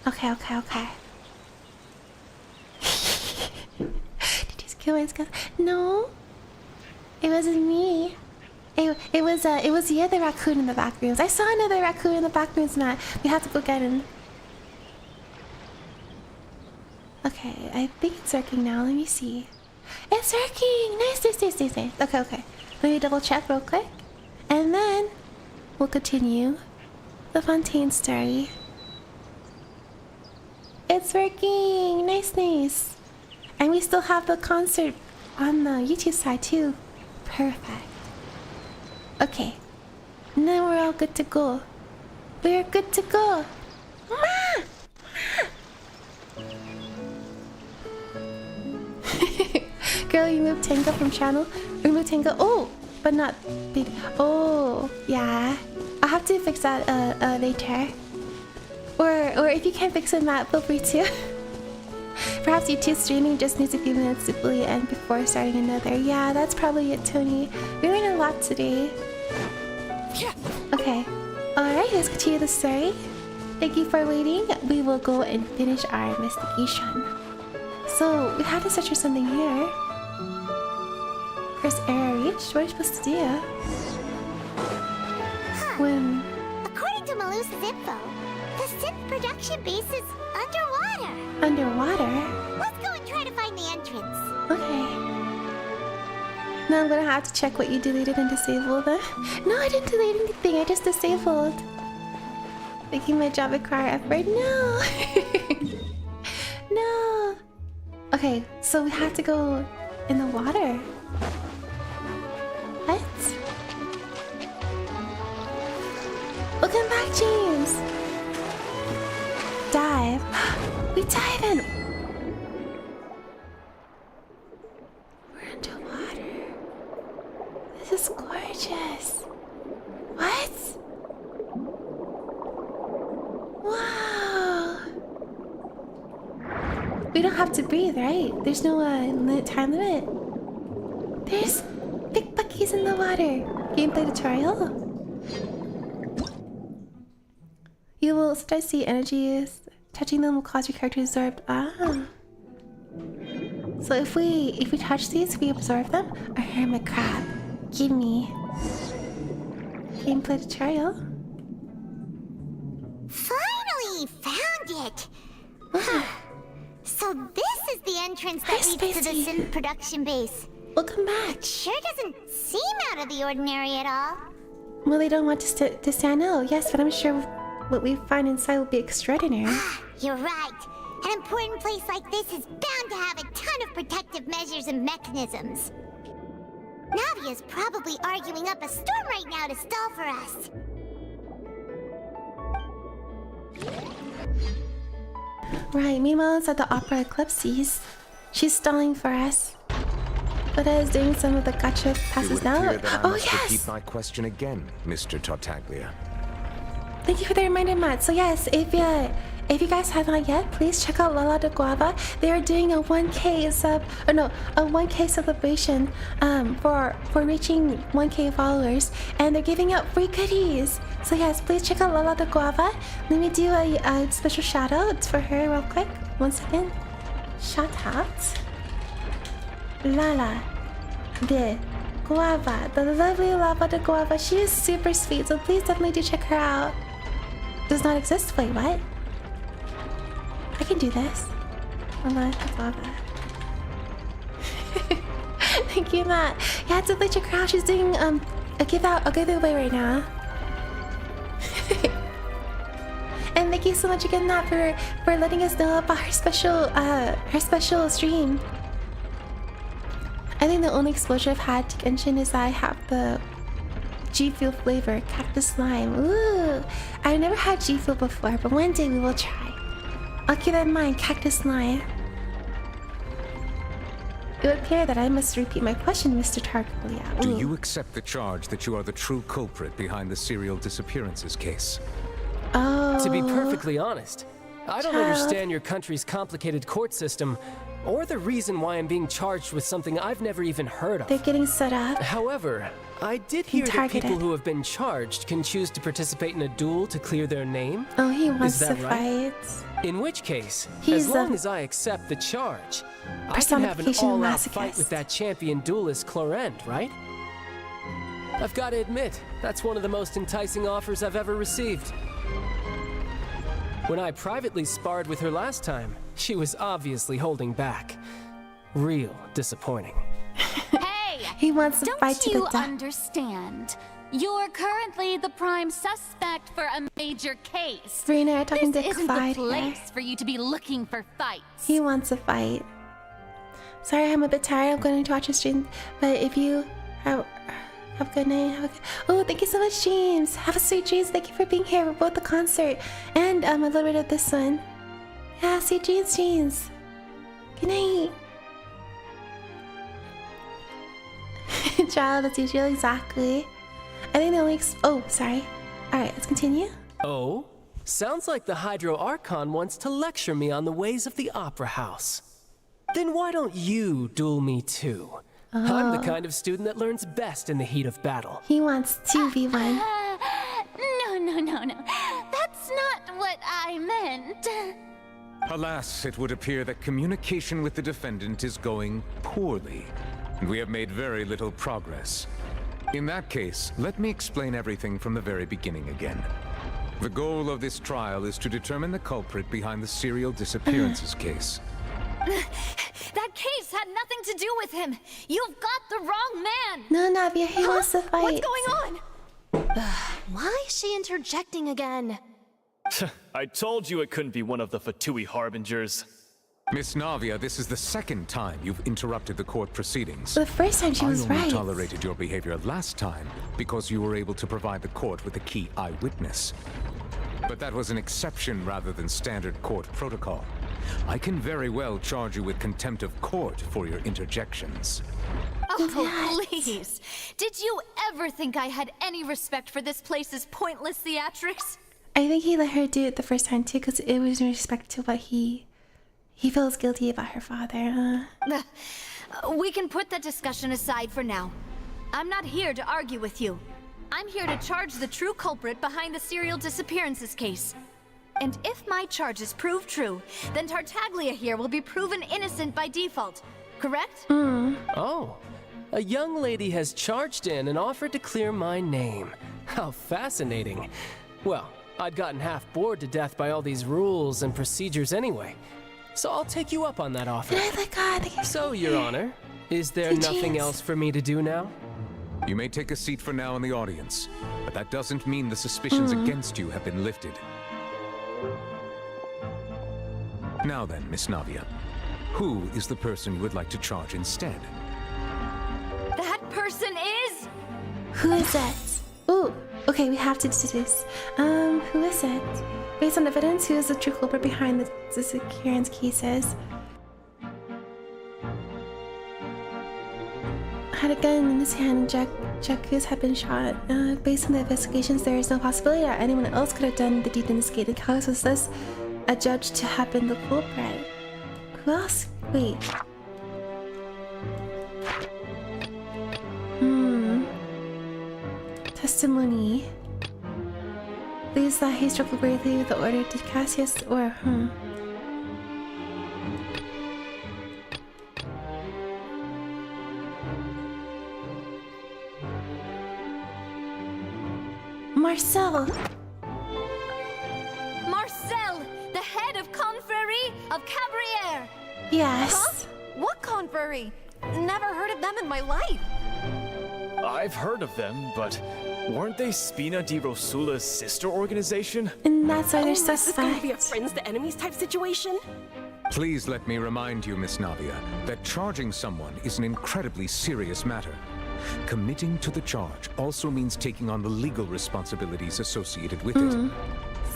Okay. Did you just kill my skull? No, it wasn't me. It was the other raccoon in the back rooms. I saw another raccoon in the back rooms, Matt. We have to go get him. Okay, I think it's working now. Let me see. It's working! Nice. Okay. Let me double check real quick. And then we'll continue the Fontaine story. It's working! Nice. And we still have the concert on the YouTube side too. Perfect. Okay. Now we're all good to go. We're good to go. Ma! Girl, you moved Tango from channel. Remove Tango. Oh, but not big. Oh, yeah. I'll have to fix that later. Or if you can't fix it, Matt, feel free to. Perhaps YouTube streaming just needs a few minutes to fully end before starting another. Yeah, that's probably it, Tony. We learned a lot today. Okay. Alright, let's continue the story. Thank you for waiting. We will go and finish our investigation. So, we have to search for something here. First error reached? What are you supposed to do? When... According to Malusa's info, the synth production base is underwater. Underwater? Let's go and try to find the entrance. Okay. Now I'm gonna have to check what you deleted and disabled. No, I didn't delete anything. I just disabled. Making my job require effort. No. No. Okay, so we have to go in the water. What? Welcome back, James. Dive. We dive in. We're underwater. This is gorgeous. What? Wow. We don't have to breathe, right? There's no time limit. There's big buckies in the water. Gameplay tutorial. You will sometimes see energies. Touching them will cause your character to absorb. Ah. So if we touch these, we absorb them. A hermit crab. Give me. Gameplay tutorial. Finally found it. So this is the entrance that Hi, leads to the synth production base. Welcome back. It sure doesn't seem out of the ordinary at all. Well, they don't want to stand out. Yes, but I'm sure what we find inside will be extraordinary. You're right. An important place like this is bound to have a ton of protective measures and mechanisms. Navia's probably arguing up a storm right now to stall for us. Right, meanwhile inside the Opera Eclipses, she's stalling for us. But is doing some of the gotcha passes now. Oh yes! Repeat my question again, Mr. Tartaglia. Thank you for the reminder, Matt. So yes, if you guys have not yet, please check out Lala de Guava. They are doing a 1K a 1K celebration for reaching 1K followers, and they're giving out free goodies. So yes, please check out Lala de Guava. Let me do a special shout out for her real quick. 1 second. Shout out Lala de Guava, the lovely Lala de Guava. She is super sweet, so please definitely do check her out. Does not exist? Wait, what? I can do this. Lala de Guava. Thank you, Matt. Yeah, definitely check her out. She's doing a giveaway right now. And thank you so much again, Matt, for letting us know about her special stream. I think the only exposure I've had to Genshin is that I have the G Fuel flavor, cactus lime. Ooh, I've never had G Fuel before, but one day we will try. I'll keep that in mind, cactus lime. It would appear that I must repeat my question, Mr. Tartaglia. Do you accept the charge that you are the true culprit behind the serial disappearances case? Oh. To be perfectly honest, I don't understand your country's complicated court system, or the reason why I'm being charged with something I've never even heard of. They're getting set up. However, I did hear that people who have been charged can choose to participate in a duel to clear their name. Oh, he wants to right? fight. In which case, as long as I accept the charge, I can have an all-out fight with that champion duelist Clorend, right? I've got to admit, that's one of the most enticing offers I've ever received. When I privately sparred with her last time, she was obviously holding back. Real disappointing. Hey! He wants to fight to the death. Don't you understand? You're currently the prime suspect for a major case. Rena talking to This isn't Clyde the place for you to be looking for fights. He wants a fight. Sorry, I'm a bit tired. I'm going to watch a stream. But if you have a good night. Oh, thank you so much, James. Have a sweet dreams. Thank you for being here for both the concert and a little bit of this one. Yeah, sweet dreams, James. Good night. Child, that's usually exactly. I think the only. Oh, sorry. All right, let's continue. Oh, sounds like the Hydro Archon wants to lecture me on the ways of the Opera House. Then why don't you duel me too? I'm the kind of student that learns best in the heat of battle. He wants 2v1. No. That's not what I meant. Alas, it would appear that communication with the defendant is going poorly, and we have made very little progress. In that case, let me explain everything from the very beginning again. The goal of this trial is to determine the culprit behind the serial disappearances case. That case had nothing to do with him. You've got the wrong man. No, Navia, he wants to fight. What's going on? Why is she interjecting again? I told you it couldn't be one of the Fatui harbingers. Miss Navia, this is the second time you've interrupted the court proceedings. The first time she was I only right. tolerated your behavior last time because you were able to provide the court with a key eyewitness. But that was an exception rather than standard court protocol. I can very well charge you with contempt of court for your interjections. Oh, please. Did you ever think I had any respect for this place's pointless theatrics? I think he let her do it the first time too, because it was in respect to what he feels guilty about her father. We can put that discussion aside for now. I'm not here to argue with you. I'm here to charge the true culprit behind the serial disappearances case. And if my charges prove true, then Tartaglia here will be proven innocent by default, correct? Oh, a young lady has charged in and offered to clear my name. How fascinating. Well, I'd gotten half bored to death by all these rules and procedures anyway. So I'll take you up on that offer. Oh my God. So, Your Honor, is there nothing else for me to do now? You may take a seat for now in the audience, but that doesn't mean the suspicions against you have been lifted. Now then, Miss Navia, who is the person you would like to charge instead? That person is... Who is it? Ooh, okay, we have to do this. Who is it? Based on evidence, who is the true culprit behind the disappearance cases? Had a gun in his hand and Jacques had been shot. Based on the investigations, there is no possibility that anyone else could have done the deed in this gate. The cause was thus adjudged to have been the culprit. Who else? Wait. Testimony. Believes that he struggled greatly with the order to Cassius, or Marcel! Marcel, the head of Confrérie of Cabrières! Yes. What confrérie? Never heard of them in my life. I've heard of them, but weren't they Spina di Rosula's sister organization? And that's why they're Is this going to be a suspect. friends to enemies type situation? Please let me remind you, Miss Navia, that charging someone is an incredibly serious matter. Committing to the charge also means taking on the legal responsibilities associated with it.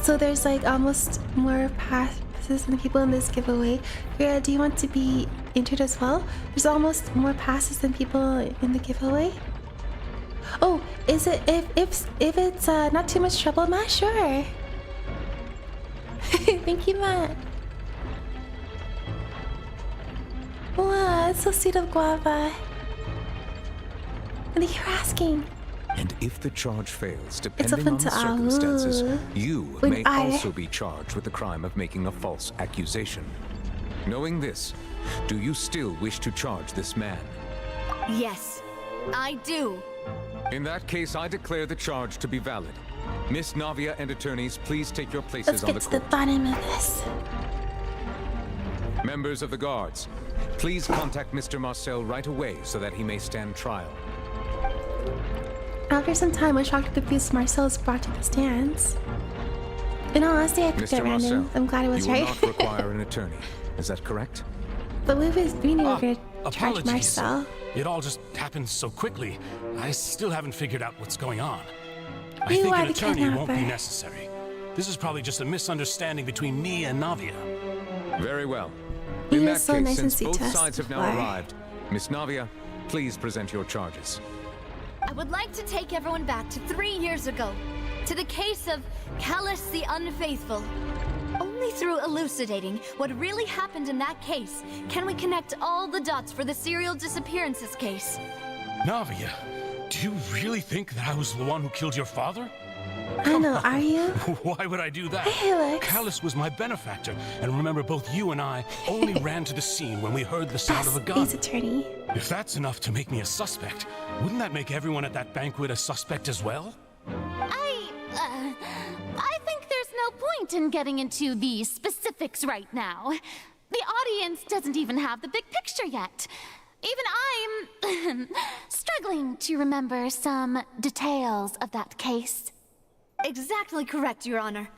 So there's like almost more passes than people in this giveaway. Rhea, do you want to be entered as well? There's almost more passes than people in the giveaway. Oh, is it if it's not too much trouble, Ma? Sure. Thank you, Matt. Wow, it's so sweet of Guava. Thank you for asking. And if the charge fails, It's depending on open the to all. circumstances, you When may I- also be charged with the crime of making a false accusation. Knowing this, do you still wish to charge this man? Yes, I do. In that case, I declare the charge to be valid. Miss Navia and attorneys, please take your Let's places on get the to the court. bottom of this. Members of the guards, please contact Mr. Marcel right away so that he may stand trial. After some time, when shocked and confused, Marcel is brought to the stands. In all honesty, I picked Mr. it random. Marcel, I'm glad it was you will right. not require an attorney. Is that correct? But we knew we were going to charge Apologies. Marcel. It all just happened so quickly. I still haven't figured out what's going on. I You think are an the attorney won't be kidnapper. necessary. This is probably just a misunderstanding between me and Navia. Very well. He In was that so case, nice and since sweet both to us sides have now before. arrived, Miss Navia, please present your charges. I would like to take everyone back to 3 years ago, to the case of Callus the Unfaithful. Only through elucidating what really happened in that case can we connect all the dots for the serial disappearances case. Navia, do you really think that I was the one who killed your father? I know, are you? Why would I do that? Hey, Alex. Callus was my benefactor, and remember both you and I only ran to the scene when we heard the sound of a gun. Ace attorney. If that's enough to make me a suspect, wouldn't that make everyone at that banquet a suspect as well? I think there's no point in getting into the specifics right now. The audience doesn't even have the big picture yet. Even I'm struggling to remember some details of that case. Exactly correct, Your Honor.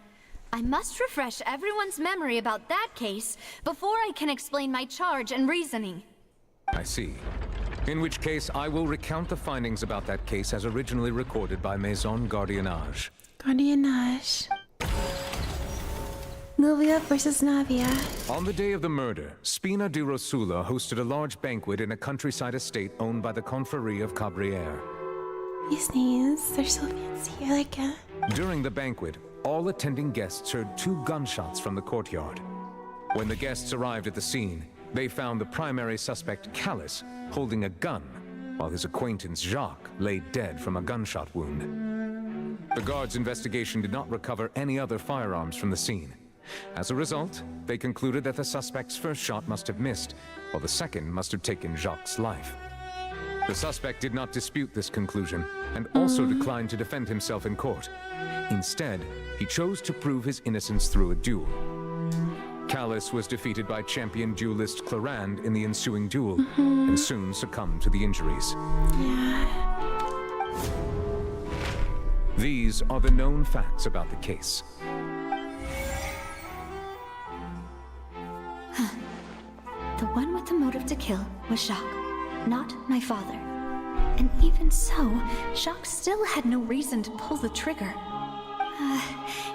I must refresh everyone's memory about that case before I can explain my charge and reasoning. I see. In which case, I will recount the findings about that case as originally recorded by Maison Gardiennage. Gardiennage. Nubia versus Navia. On the day of the murder, Spina di Rosula hosted a large banquet in a countryside estate owned by the Confrérie of Cabrières. These names, they're so fancy. I like it. During the banquet, all attending guests heard 2 gunshots from the courtyard. When the guests arrived at the scene, they found the primary suspect, Callus, holding a gun, while his acquaintance, Jacques, lay dead from a gunshot wound. The guards' investigation did not recover any other firearms from the scene. As a result, they concluded that the suspect's first shot must have missed, while the second must have taken Jacques' life. The suspect did not dispute this conclusion, and also declined to defend himself in court. Instead, he chose to prove his innocence through a duel. Callus was defeated by champion duelist Clarand in the ensuing duel, and soon succumbed to the injuries. These are the known facts about the case. The one with the motive to kill was Jacques, not my father. And even so, Jacques still had no reason to pull the trigger.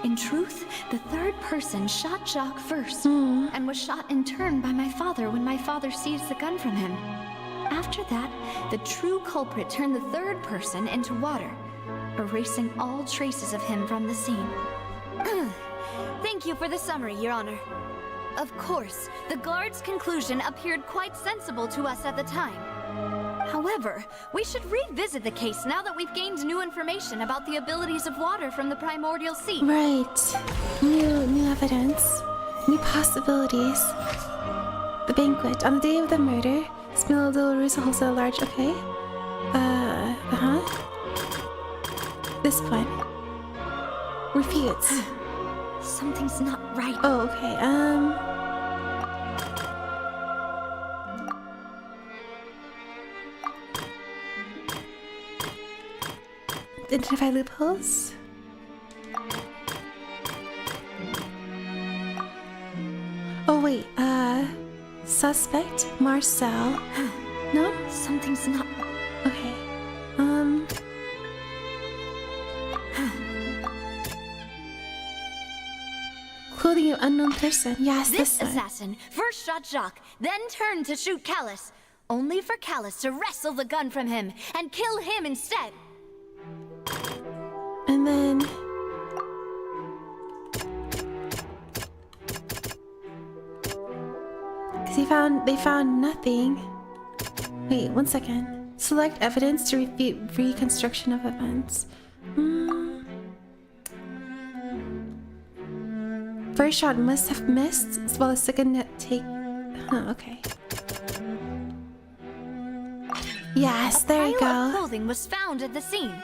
In truth, the third person shot Jacques first, and was shot in turn by my father when my father seized the gun from him. After that, the true culprit turned the third person into water, erasing all traces of him from the scene. Thank you for the summary, Your Honor. Of course, the guard's conclusion appeared quite sensible to us at the time. However, we should revisit the case now that we've gained new information about the abilities of water from the primordial sea. Right. New evidence. New possibilities. The banquet. On the day of the murder, Spina di Rosula hosted a large... Okay. This one. Refutes. Something's not right. Oh, okay. Identify loopholes. Oh wait, suspect Marcel. No? Something's not... Okay. Clothing of unknown person. Yes, This this one. assassin first shot Jacques, then turned to shoot Callus, only for Callus to wrestle the gun from him and kill him instead. And then They found nothing. Wait, 1 second. Select evidence to refute reconstruction of events. First shot must have missed, as well as second take. Okay. Yes, there you A pile of go. clothing was found at the scene.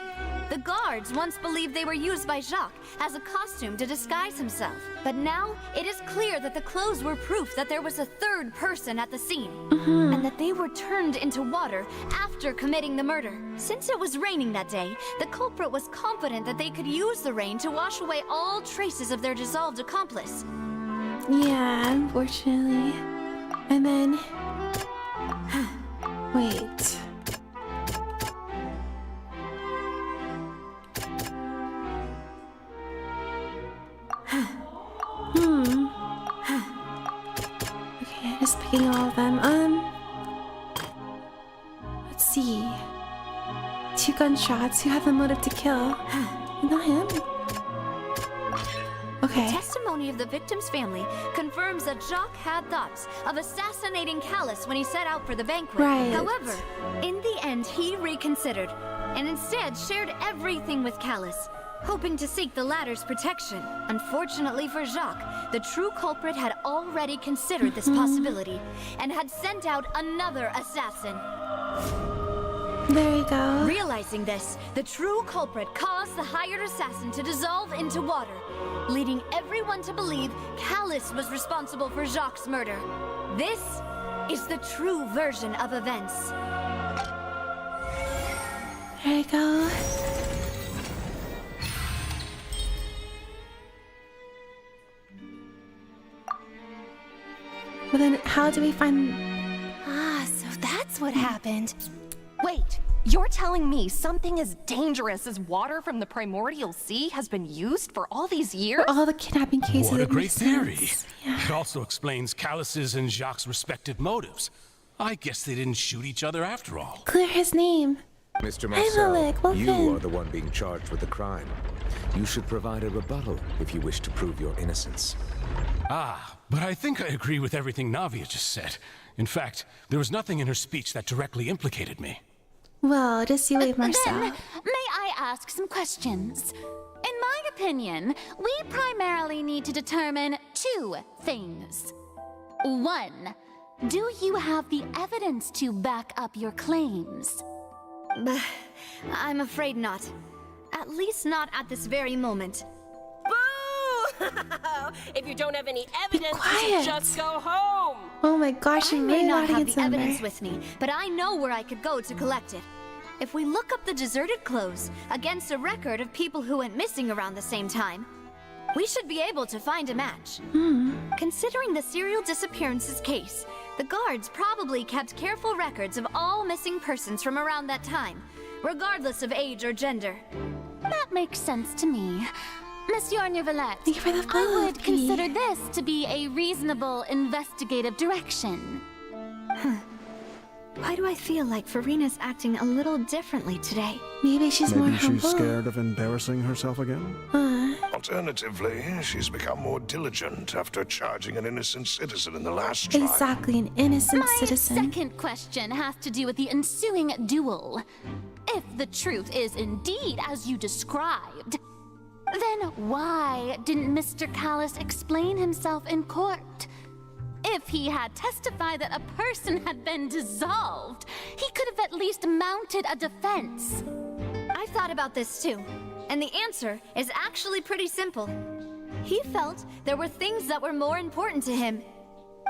The guards once believed they were used by Jacques as a costume to disguise himself. But now, it is clear that the clothes were proof that there was a third person at the scene. And that they were turned into water after committing the murder. Since it was raining that day, the culprit was confident that they could use the rain to wash away all traces of their dissolved accomplice. Yeah, unfortunately. And then... Wait. Okay, just picking all of them. Let's see. 2 gunshots. Who had the motive to kill? Not him. Okay. Testimony of the victim's family confirms that Jacques had thoughts of assassinating Callus when he set out for the banquet. Right. However, in the end, he reconsidered and instead shared everything with Callus, hoping to seek the latter's protection. Unfortunately for Jacques, the true culprit had already considered this possibility and had sent out another assassin. There you go. Realizing this, the true culprit caused the hired assassin to dissolve into water, leading everyone to believe Callus was responsible for Jacques' murder. This is the true version of events. There you go. But then how do we find... Ah, so that's what happened. Wait, you're telling me something as dangerous as water from the primordial sea has been used for all these years? all the kidnapping cases? What a it great makes theory. sense. Yeah. It also explains Callus's and Jacques' respective motives. I guess they didn't shoot each other after all. Clear his name. Mr. Hi, Marcel, Lilic. Welcome. you are the one being charged with the crime. You should provide a rebuttal if you wish to prove your innocence. Ah, but I think I agree with everything Navia just said. In fact, there was nothing in her speech that directly implicated me. Well, just you wait, Marcel. Then, may I ask some questions? In my opinion, we primarily need to determine 2 things. 1, do you have the evidence to back up your claims? I'm afraid not. At least not at this very moment. Boo! If you don't have any evidence, you quiet. should just go home. Oh my gosh, I you may really not want to have get the some evidence with me, but I know where I could go to collect it. If we look up the deserted clothes against a record of people who went missing around the same time, we should be able to find a match. Considering the serial disappearances case, the guards probably kept careful records of all missing persons from around that time, regardless of age or gender. That makes sense to me. Monsieur Neuvillette, Thank you for the I follow, would P. consider this to be a reasonable investigative direction. Why do I feel like Farina's acting a little differently today? Maybe she's more Maybe humble. she's scared of embarrassing herself again? Alternatively, she's become more diligent after charging an innocent citizen in the last trial. Exactly, an innocent My citizen. second question has to do with the ensuing duel. If the truth is indeed as you described, then why didn't Mr. Callus explain himself in court? If he had testified that a person had been dissolved, he could have at least mounted a defense. I've thought about this too, and the answer is actually pretty simple. He felt there were things that were more important to him.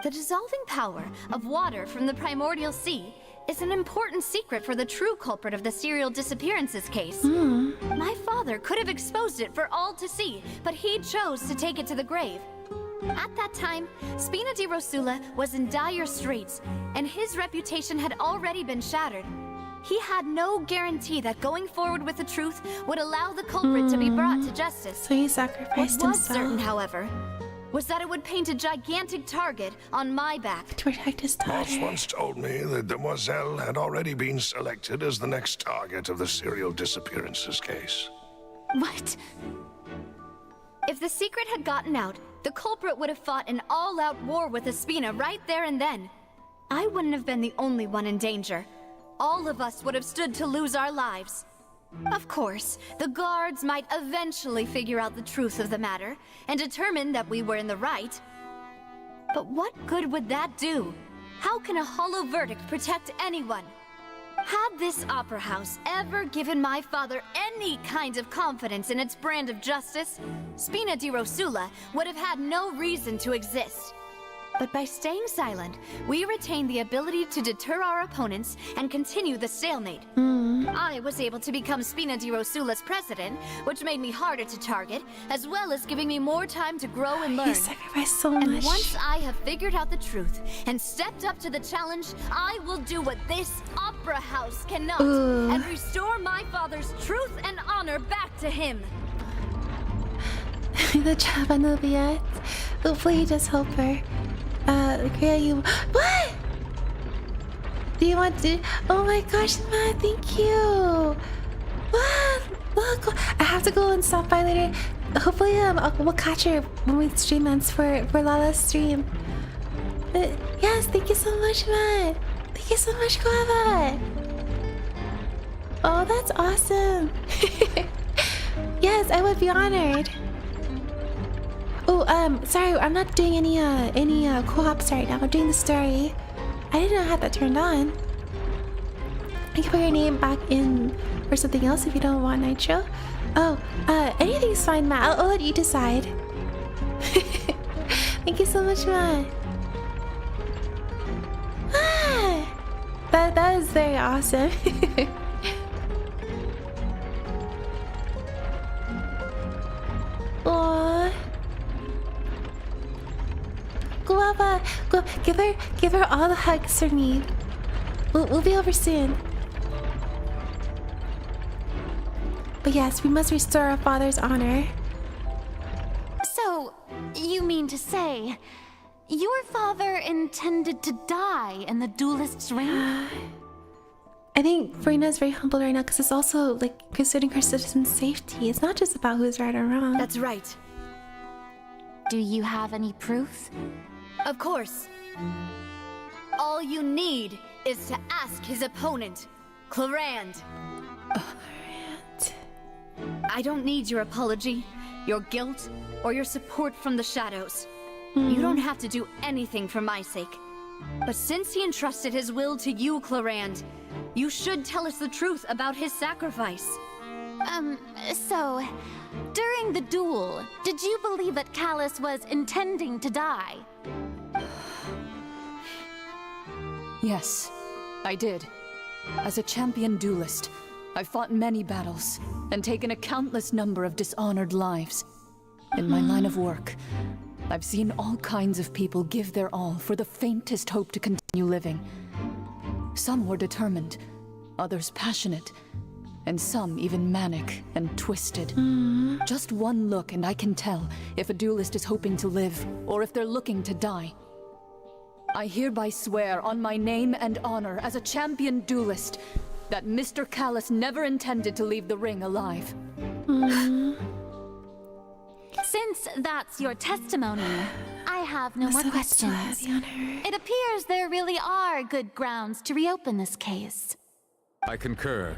The dissolving power of water from the primordial sea is an important secret for the true culprit of the serial disappearances case. My father could have exposed it for all to see, but he chose to take it to the grave. At that time, Spina di Rosula was in dire straits, and his reputation had already been shattered. He had no guarantee that going forward with the truth would allow the culprit to be brought to justice. So he What sacrificed was certain, himself however, was that it would paint a gigantic target on my back. to protect his Boss daughter. once told me that Demoiselle had already been selected as the next target of the serial disappearances case. What? If the secret had gotten out, the culprit would have fought an all-out war with Espina right there and then. I wouldn't have been the only one in danger. All of us would have stood to lose our lives. Of course, the guards might eventually figure out the truth of the matter and determine that we were in the right. But what good would that do? How can a hollow verdict protect anyone? Had this opera house ever given my father any kind of confidence in its brand of justice, Spina di Rosula would have had no reason to exist. But by staying silent, we retain the ability to deter our opponents and continue the stalemate. I was able to become Spina di Rosula's president, which made me harder to target, as well as giving me more time to grow and learn. You sacrificed so much. And once I have figured out the truth and stepped up to the challenge, I will do what this opera house cannot and restore my father's truth and honor back to him. The job, Anubia. Hopefully you just help her. What? Do you want to? Oh my gosh, man, thank you. What? Look, I have to go and stop by later. Hopefully, we'll catch her when we stream ends for Lala's stream. But yes, thank you so much, man. Thank you so much, Guava. Oh, that's awesome. Yes, I would be honored. Oh, sorry, I'm not doing any co-ops right now. I'm doing the story. I didn't know I had that turned on. I can put your name back in for something else if you don't want Nitro. Oh, anything's fine, Matt. I'll let you decide. Thank you so much, Matt. That is very awesome. Aww. Guava, give her all the hugs for me. We'll be over soon. But yes, we must restore our father's honor. So, you mean to say, your father intended to die in the duelist's ring? I think Farina's very humble right now because it's also like considering her citizens' safety. It's not just about who's right or wrong. That's right. Do you have any proof? Of course. All you need is to ask his opponent, Clarand. I don't need your apology, your guilt, or your support from the shadows. You don't have to do anything for my sake. But since he entrusted his will to you, Clarand, you should tell us the truth about his sacrifice. So, during the duel, did you believe that Callus was intending to die? Yes, I did. As a champion duelist, I've fought many battles and taken a countless number of dishonored lives. In my line of work, I've seen all kinds of people give their all for the faintest hope to continue living. Some were determined, others passionate, and some even manic and twisted. Just one look and I can tell if a duelist is hoping to live or if they're looking to die. I hereby swear on my name and honor as a champion duelist that Mr. Callus never intended to leave the ring alive. Since that's your testimony, I have no more questions. It appears there really are good grounds to reopen this case. I concur.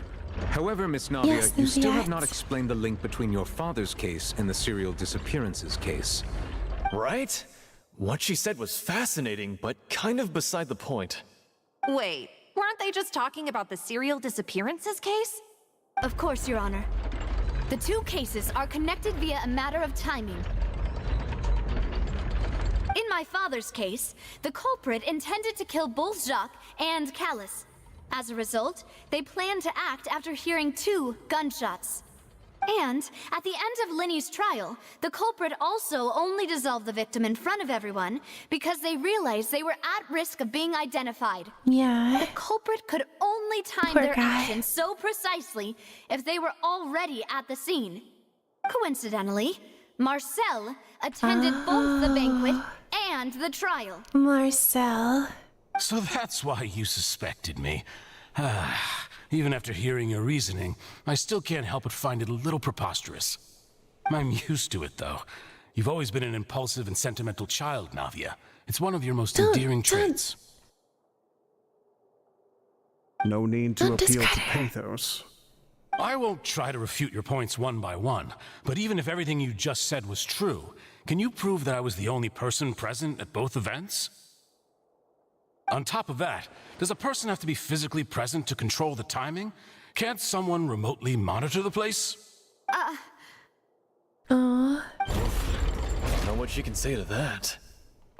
However, Miss Navia, you still have not explained the link between your father's case and the serial disappearances case. Right? What she said was fascinating, but kind of beside the point. Wait, weren't they just talking about the serial disappearances case? Of course, Your Honor. The two cases are connected via a matter of timing. In my father's case, the culprit intended to kill both Jacques and Callus. As a result, they planned to act after hearing 2 gunshots. And at the end of Linny's trial, the culprit also only dissolved the victim in front of everyone because they realized they were at risk of being identified. Yeah. The culprit could only time their actions so precisely if they were already at the scene. Coincidentally, Marcel attended both the banquet and the trial. Marcel. So that's why you suspected me. Even after hearing your reasoning, I still can't help but find it a little preposterous. I'm used to it, though. You've always been an impulsive and sentimental child, Navia. It's one of your most endearing traits. No need to Don't appeal to discredit her. pathos. I won't try to refute your points one by one, but even if everything you just said was true, can you prove that I was the only person present at both events? On top of that, does a person have to be physically present to control the timing? Can't someone remotely monitor the place? Don't know what she can say to that.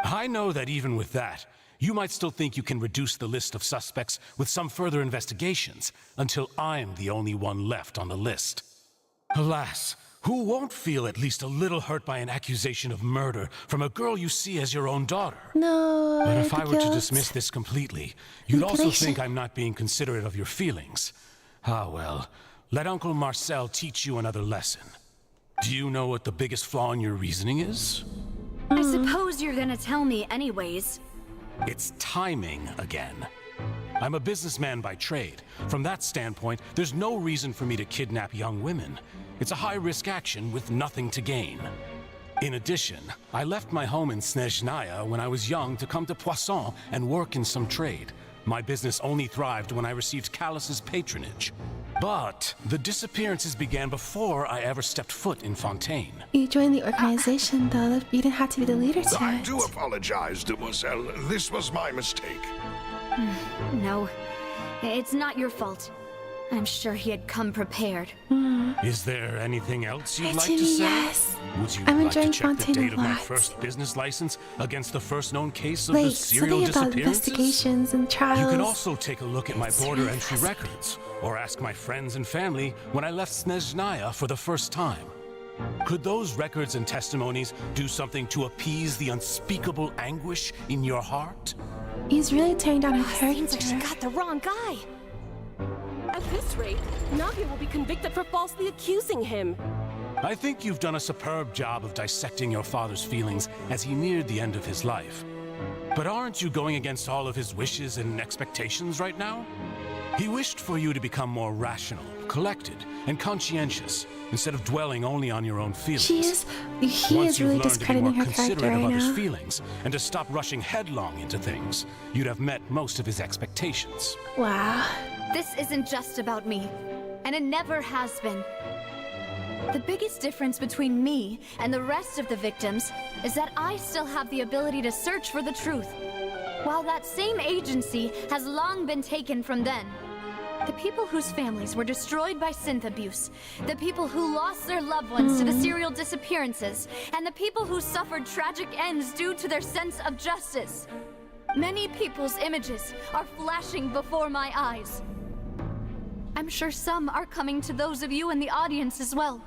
I know that even with that, you might still think you can reduce the list of suspects with some further investigations, until I'm the only one left on the list. Alas, who won't feel at least a little hurt by an accusation of murder from a girl you see as your own daughter? No. But if the I were to guilt. dismiss this completely, you'd also Manipulation. think I'm not being considerate of your feelings. Ah well, let Uncle Marcel teach you another lesson. Do you know what the biggest flaw in your reasoning is? I suppose you're gonna tell me anyways. It's timing again. I'm a businessman by trade. From that standpoint, there's no reason for me to kidnap young women. It's a high-risk action with nothing to gain. In addition, I left my home in Snezhnaya when I was young to come to Poisson and work in some trade. My business only thrived when I received Callus's patronage. But the disappearances began before I ever stepped foot in Fontaine. You joined the organization, though. You didn't have to be the leader to I it. do apologize, demoiselle. This was my mistake. No, it's not your fault. I'm sure he had come prepared. Is there anything else you'd like Actually, to say? yes. Would you I'm like to enjoying check the Fontaine date a of my lot. first business license against the first known case of the Like, serial something about disappearances? investigations and trials. You can also take a look at my It's border really entry fascinating. records, or ask my friends and family when I left Snezhnaya for the first time. Could those records and testimonies do something to appease the unspeakable anguish in your heart? He's really tearing down her Seems like she character. got the wrong guy. At this rate, Navia will be convicted for falsely accusing him. I think you've done a superb job of dissecting your father's feelings as he neared the end of his life. But aren't you going against all of his wishes and expectations right now? He wished for you to become more rational, collected, and conscientious, instead of dwelling only on your own feelings. He Once is you've really learned to be discrediting more her character considerate of right others' now. feelings, and to stop rushing headlong into things, you'd have met most of his expectations. Wow. This isn't just about me, and it never has been. The biggest difference between me and the rest of the victims is that I still have the ability to search for the truth, while that same agency has long been taken from them. The people whose families were destroyed by synth abuse, the people who lost their loved ones to the serial disappearances, and the people who suffered tragic ends due to their sense of justice. Many people's images are flashing before my eyes. I'm sure some are coming to those of you in the audience as well.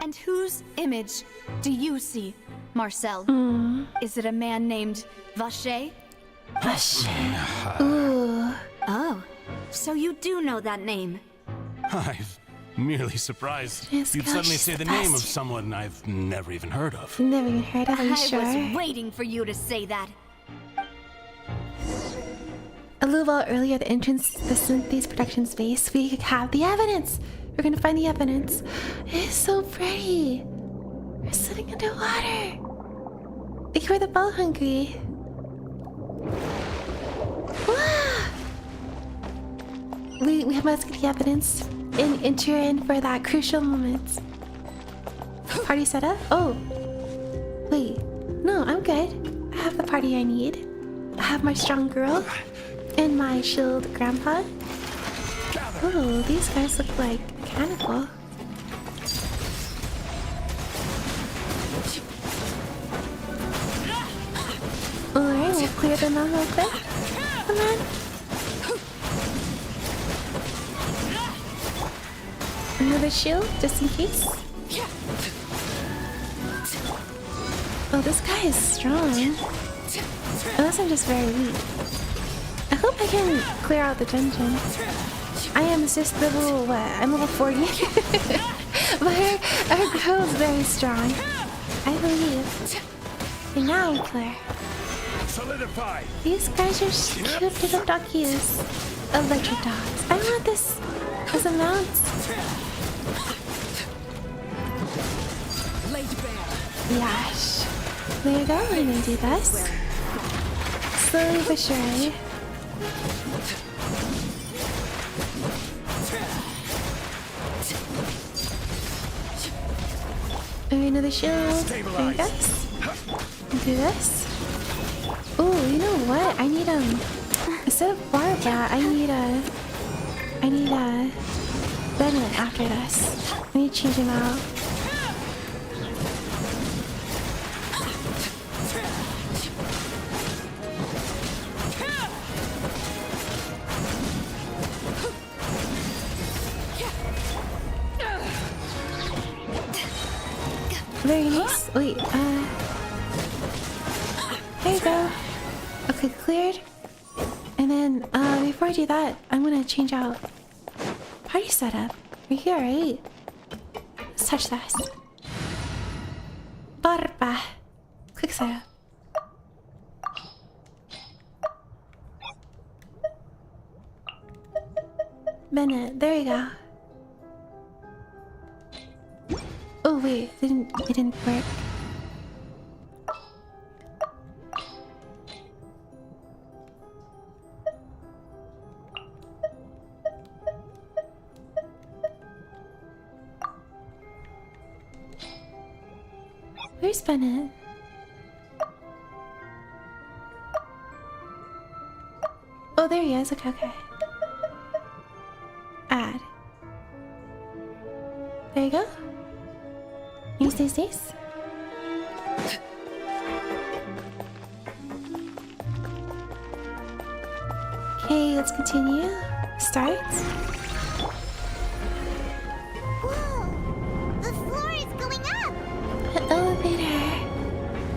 And whose image do you see, Marcel? Is it a man named Vacher? Ooh. Oh, so you do know that name. I'm merely surprised Yes, you'd gosh, suddenly she's say the the name of best. someone I've never even heard of. Never even heard of him, I sure. was waiting for you to say that. A little while earlier at the entrance to the Synthes production space, we have the evidence. We're gonna find the evidence. It is so pretty. We're sitting underwater. Like we're the boat hungry. Wow. We must get the evidence and enter in for that crucial moment. Party set up? Oh. Wait. No, I'm good. I have the party I need. I have my strong girl. And my shield grandpa. Oh, these guys look like mechanical. Alright, we'll clear them out real quick. Come on. Another shield, just in case. Oh, this guy is strong. Unless I'm just very weak. I hope I can clear out the dungeon. I am just level, what? I'm level 40. But her girl is very strong. I believe. And now I'm clear. Solidify! These guys are cute little doggies. Electric dogs. I want this as a mount. Yash. There you go, we're gonna do this. Slowly but surely. Another shield. There you go. Do this. Oh, you know what? I need instead of Barbara, I need Bennett after this. I need to change him out. Very nice. Wait, there you go. Okay, cleared. And then, before I do that, I'm gonna change out party setup. We're here, right? Let's touch this. Barba. Quick setup. Bennett, there you go. Oh wait, it didn't work. Where's Bennett? Oh, there he is. Okay, okay. Add. There you go. Nice. Okay, let's continue. Start. Whoa! The floor is going up! The elevator.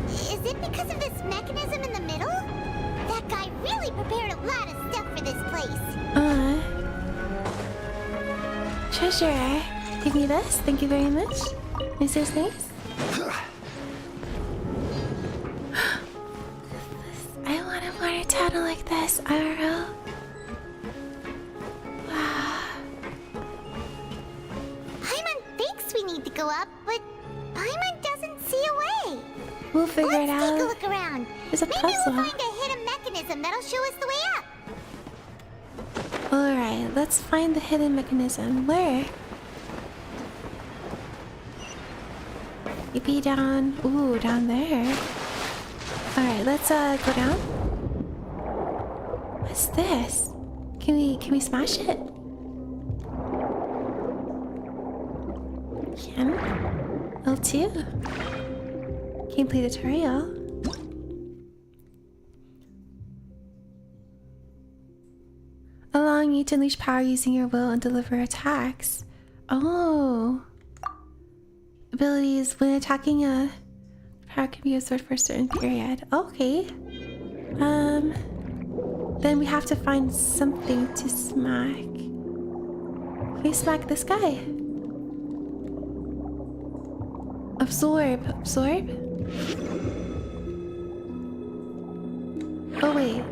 Is it because of this mechanism in the middle? That guy really prepared a lot of stuff for this place. Treasure. Give me this. Thank you very much. This is nice. I want a water tunnel like this, IRL. Wow. Paimon thinks we need to go up, but Paimon doesn't see a way. We'll figure it out. Let's take a look around. There's a Maybe puzzle. we'll find a hidden mechanism that'll show us the way up. Alright, let's find the hidden mechanism. Where? Be down. Ooh, down there. Alright, let's go down. What's this? Can we smash it? Can? L2? Gameplay tutorial. Allowing you to unleash power using your will and deliver attacks. Oh. Abilities when attacking a power can be absorbed for a certain period. Okay. Then we have to find something to smack. Can we smack this guy? Absorb. Absorb? Oh wait.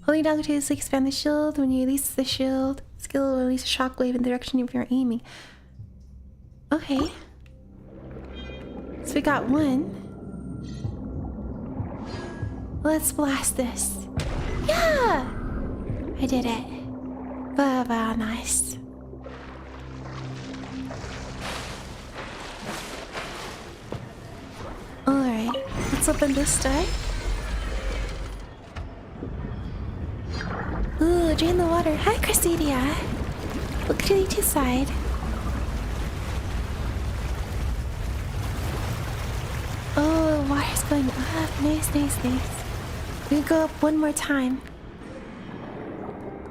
Holding down to expand the shield. When you release the shield, skill will release a shockwave in the direction of your aiming. Okay. So we got one. Let's blast this. Yeah! I did it. Very, very nice. Alright, let's open this door. Ooh, drain the water. Hi, Cressedia. Look to the other side. Oh, the water's going up. Nice, nice, nice. We go up one more time.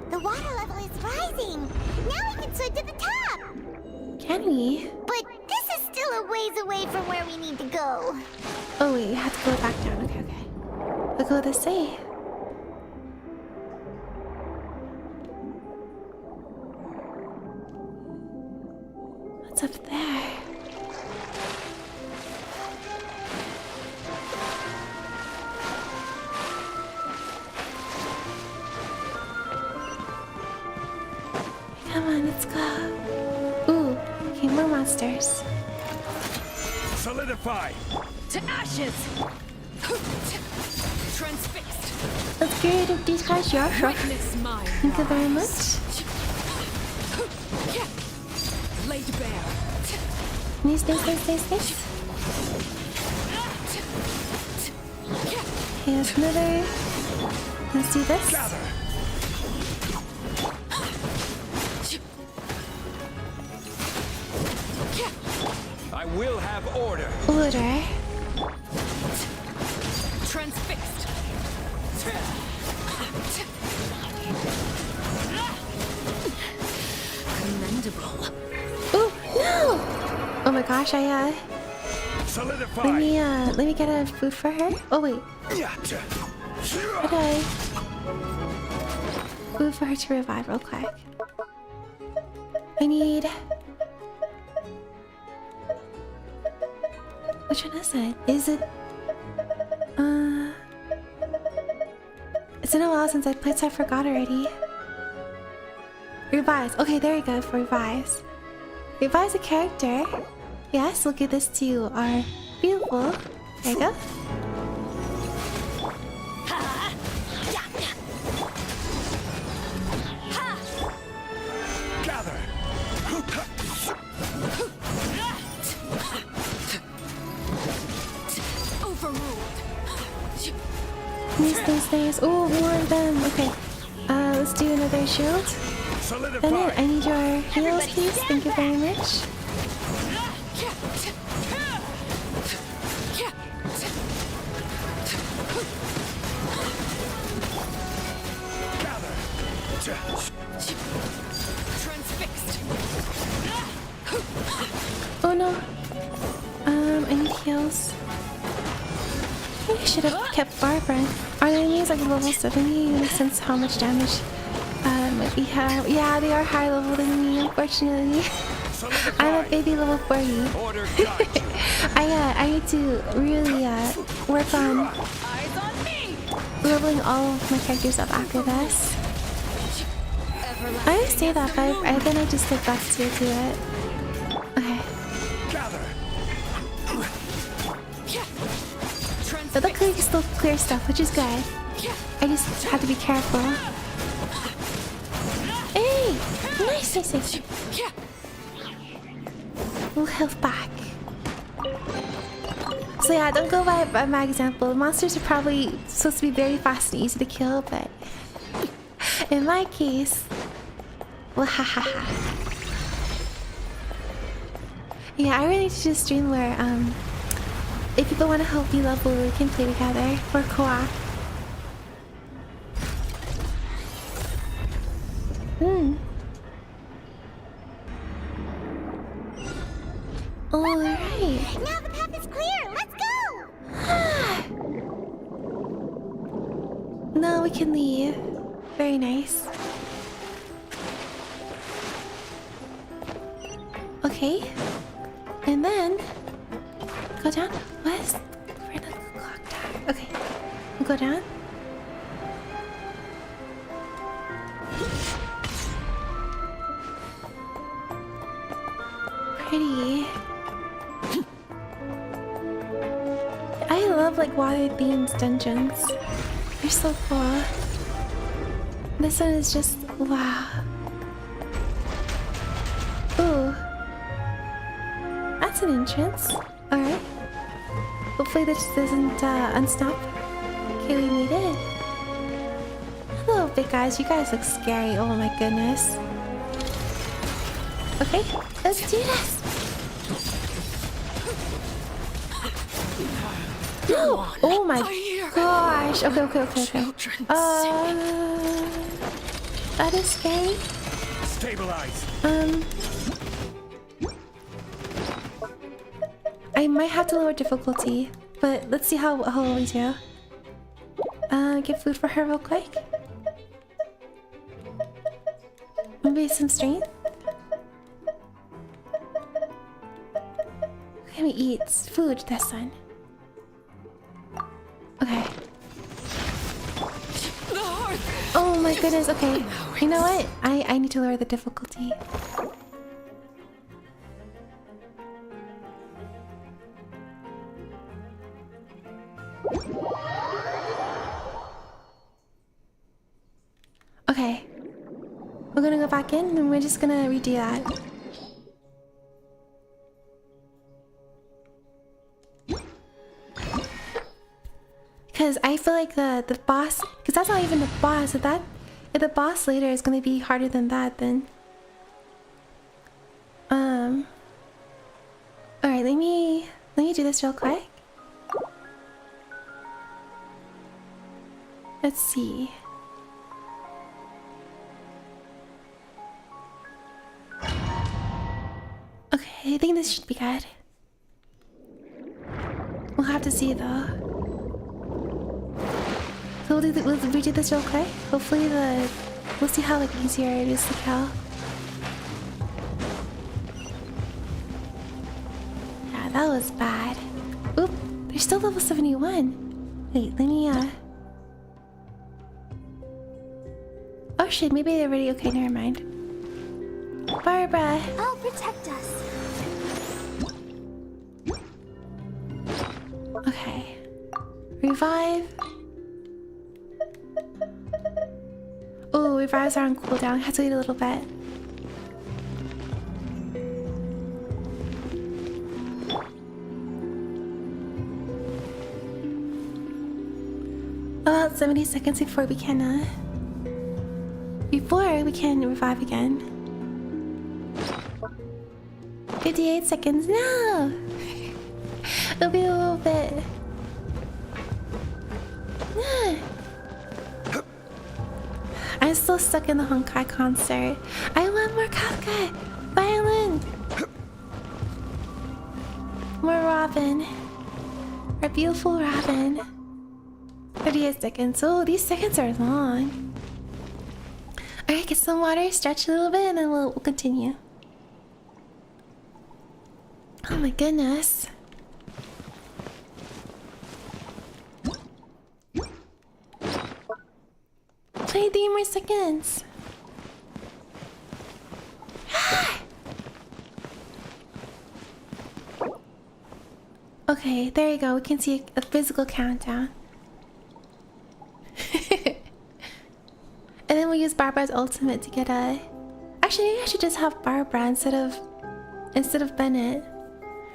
The water level is rising. Now we can swim to the top. Can we? But this is still a ways away from where we need to go. Oh wait, you have to go back down. Okay, okay. We'll go this way. What's up there? Come on, let's go. Ooh, okay, more monsters. Solidify! To ashes! Transfixed! Let's get rid of these guys, yeah, sure. Thank you very much. Laid bare. Nice. Okay, that's another. Let's do this. I will have order. Order. Transfixed. Commendable. Oh no! Oh my gosh, Solidify. let me get a food for her. Oh wait, how do I food for her to revive real quick? I need. Which one is it? Is it? It's been a while since I played, so I forgot already. Revise. Okay, there you go for revise. Revise a character. Yes, we'll give this to our beautiful. There you go. Gather. Nice. Oh, more of them. Okay. Let's do another shield. Bennett, I need your heals, please. Thank you very much. Oh no. I need heals. I should have kept Barbara. Our enemies like level 70 since how much damage we have. Yeah, they are higher level than me, unfortunately. I'm a baby level 40. I need to really work on leveling all of my characters up after this. I always say that, but then I just get back to it. Okay. But luckily you can still clear stuff, which is good. I just have to be careful. Hey! Nice. Little health back. So yeah, don't go by my example. Monsters are probably supposed to be very fast and easy to kill, but in my case, well, hahaha. Yeah, I really need to do a stream where if people want to help me level, we can play together or co-op. Alright. Now the path is clear. Let's go. No, we can leave. Very nice. Okay. And then go down. Where's the clock tower? Okay. We'll go down. Pretty. I love like water themed dungeons. They're so cool. This one is just wow. Ooh. That's an entrance. Alright. Hopefully this doesn't unstop. Okay, we made it. Hello, big guys. You guys look scary. Oh my goodness. Okay, let's do this. No! Oh my gosh. Okay. That is scary. Stabilize. I might have to lower difficulty, but let's see how well we do. Get food for her real quick. Maybe some strength. Can we eat food this one? Okay. Oh my goodness, okay. You know what? I need to lower the difficulty. Okay. We're gonna go back in and we're just gonna redo that. Because I feel like the boss, because that's not even the boss. If the boss later is gonna be harder than that, then all right, let me do this real quick. Let's see. Okay, I think this should be good. We'll have to see though. So we'll redo this real quick. Hopefully we'll see how like easier it is to kill. Yeah, that was bad. Oop, they're still level 71. Wait, let me oh shit, maybe they're already okay, never mind. Barbara! I'll protect us. Okay. Revive. Oh, revives are on cooldown. Have to wait a little bit. About 70 seconds before we can revive again. 58 seconds. No! It'll be a little bit. I'm still stuck in the Honkai concert. I want more Kafka! Violin! More Robin. Our beautiful Robin. 38 seconds. Oh, these seconds are long. Alright, get some water, stretch a little bit, and then we'll continue. Oh my goodness. 23 more seconds. Okay, there you go. We can see a physical countdown. And then we'll use Barbara's ultimate to get a... Actually, maybe I should just have Barbara instead of Bennett.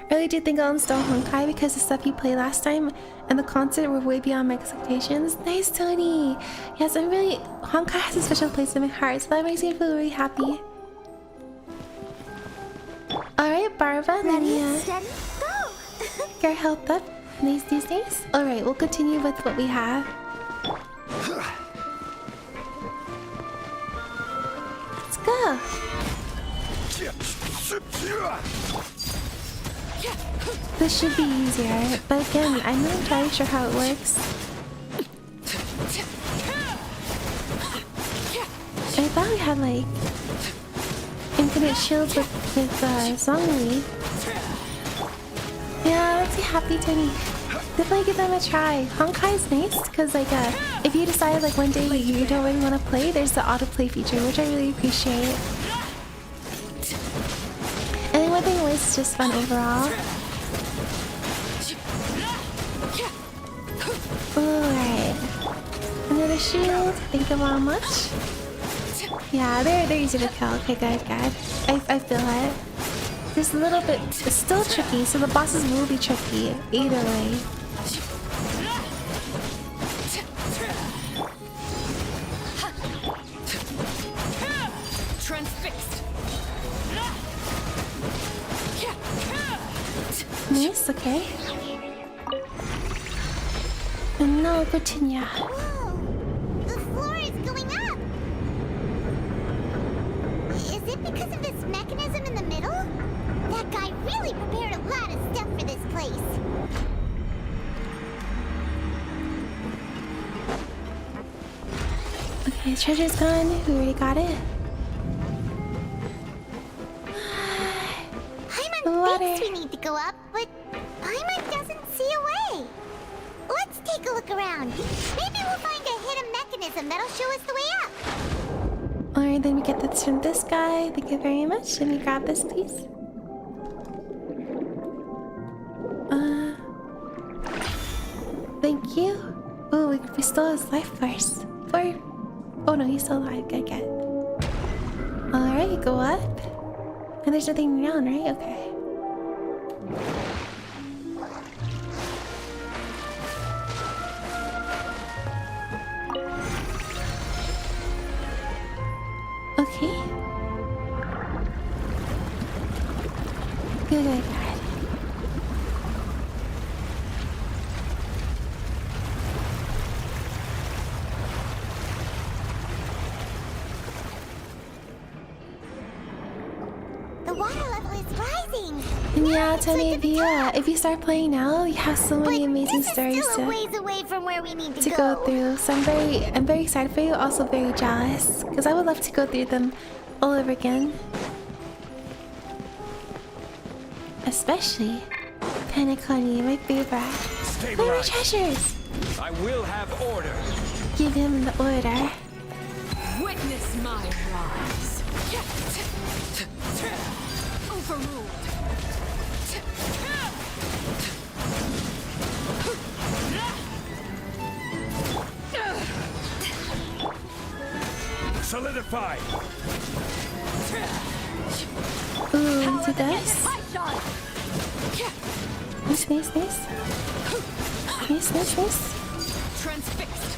I really do think I'll install Honkai because the stuff you played last time and the concert were way beyond my expectations. Nice, Tony! Yes, I'm really... Honkai has a special place in my heart, so that makes me feel really happy. Alright, Barbara, let me Steady, go! get our health up. Nice these days. Alright, we'll continue with what we have. Let's go! This should be easier, but again, I'm not entirely sure how it works. I thought we had like infinite shields with Zhongli. Yeah, let's be happy, Tony. Definitely give them a try. Honkai is nice because like if you decide like one day you don't really want to play, there's the autoplay feature, which I really appreciate. And then one thing always is just fun overall. Alright. Another shield. Thank you very much. Yeah, they're easy to kill. Okay, good. I feel it. Just a little bit... It's still tricky, so the bosses will be tricky. Either way. Nice, okay. And now continue. Whoa! The floor is going up! Is it because of this mechanism in the middle? That guy really prepared a lot of stuff for this place. Okay, treasure's gone. We already got it. Paimon thinks we need to go up, but Paimon doesn't see a way. Let's take a look around. Maybe we'll find a hidden mechanism that'll show us the way up. Alright, then we get this from this guy. Thank you very much. Let me grab this, please. Thank you. Oh, we restore his life first. Oh no, he's still alive. Good. Alright, you go up. And there's nothing around, right? Okay. Okay. Good. The water level is rising. And yeah, tell me if you start playing now, you have so many amazing stories Still a ways away from where we need to go through. So I'm very excited for you. Also very jealous because I would love to go through them all over again. Especially Penacony, my favorite. Where are my treasures? I will have order. Give him the order. Witness my rise. Overruled. Solidify. Ooh, do this. Nice. Transfixed.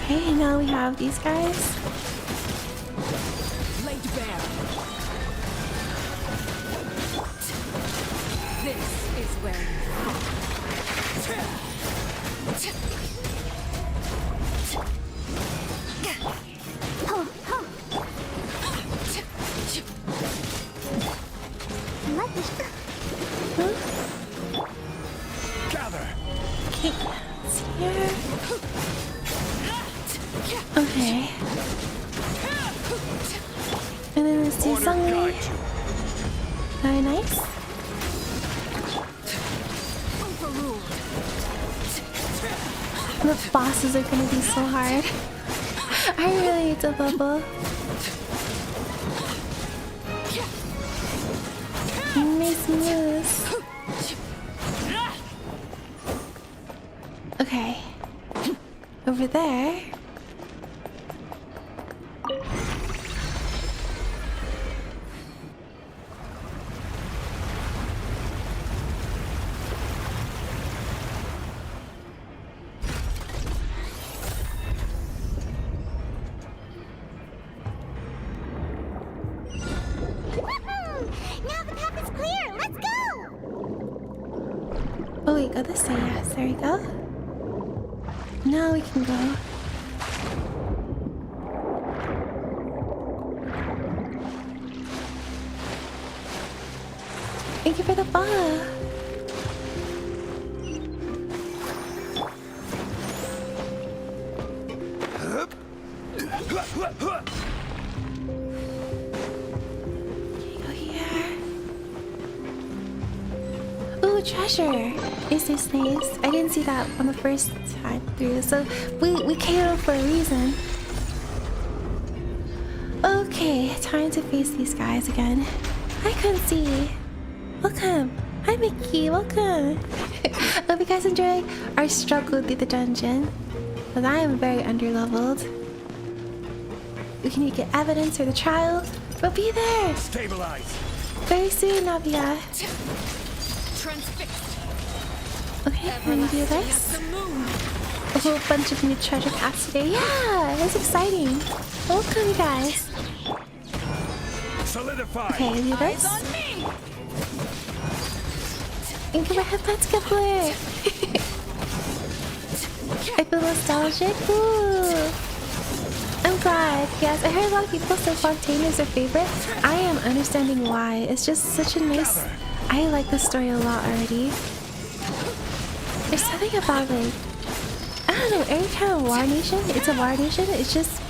Okay, now we have these guys. Laid bare. This is where you fall. Gather. Okay, it's here. Okay. And then let's do something. Very nice. The bosses are gonna be so hard. I really need to bubble. Nice moves. Okay. Over there. Oh, we go this way, yes, there we go. Now we can go. Thank you for the follow. Go here. Ooh, treasure. Is this nice? I didn't see that on the first time through, so we KO'd for a reason. Okay, time to face these guys again. I couldn't see. Welcome. Hi Mickey, welcome. Hope you guys enjoy our struggle through the dungeon. Because I am very underleveled. We can get evidence for the trial. We'll be there. Stabilize. Very soon, Navia. Transfixed. Okay, let me do this. A whole bunch of new treasure paths today. Yeah, it's exciting. Welcome, you guys. Solidify. Okay, do this. And get my headlights get blue. I feel nostalgic. Ooh. I'm glad. Yes, I heard a lot of people say Fontaine is their favorite. I am understanding why. It's just such a nice... I like the story a lot already. There's something about like... I don't know, every kind of war nation, it's a war nation, it's just...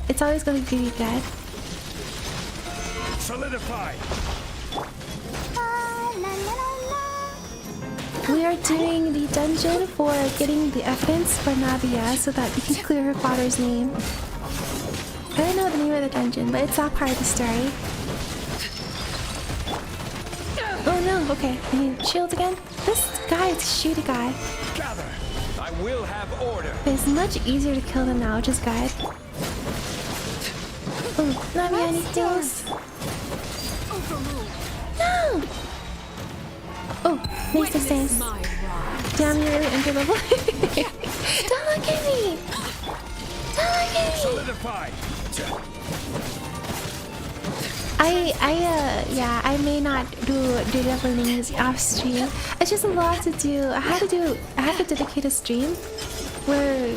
It's always gonna be good. Solidify. We are doing the dungeon for getting the evidence for Navia so that we can clear her father's name. I don't know the name of the dungeon, but it's not part of the story. Oh no, okay. I need shields again. This guy is a shooty guy. Gather. I will have order. It's much easier to kill them now, which is good. Oh, Navia, any heals? No! Oh, nice distance. Damn, you're really under level. Don't look at me! Don't look at me! Solidify. I may not do levelings off stream. It's just a lot to do. I have to dedicate a stream where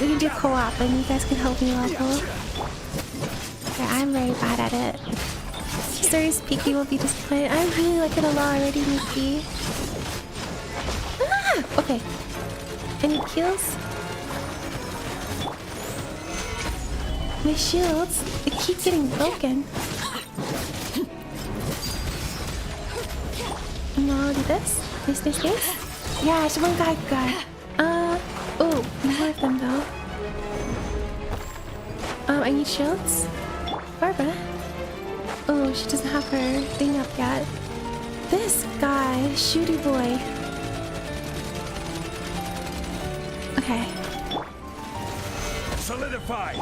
we can do co-op and you guys can help me level. Yeah, I'm very bad at it. Serious Peaky will be disappointed. I really like it a lot already, Mickey. Ah! Okay. Any kills? My shields, they keep getting broken. No, do this. This. Yeah, it's one guy. Oh, more of them though. I need shields. Barbara. Oh, she doesn't have her thing up yet. This guy, shooty boy. Okay. Solidify.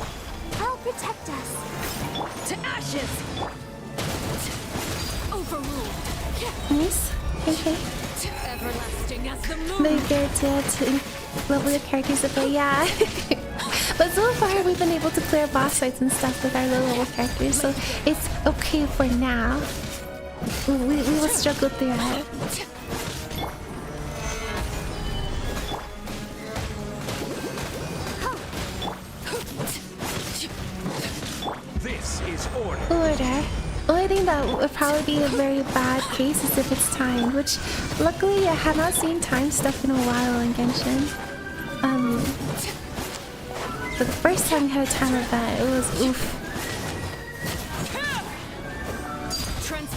I'll protect us. To ashes. Overruled. Nice. Okay. Everlasting as the moon. Maybe they're to level your characters a bit, yeah. But so far we've been able to clear boss fights and stuff with our low level characters, so it's okay for now. We will struggle through it. This is order. Order. Only thing that would probably be a very bad case is if it's timed, which luckily I have not seen timed stuff in a while in Genshin. But the first time we had a time event, it was oof.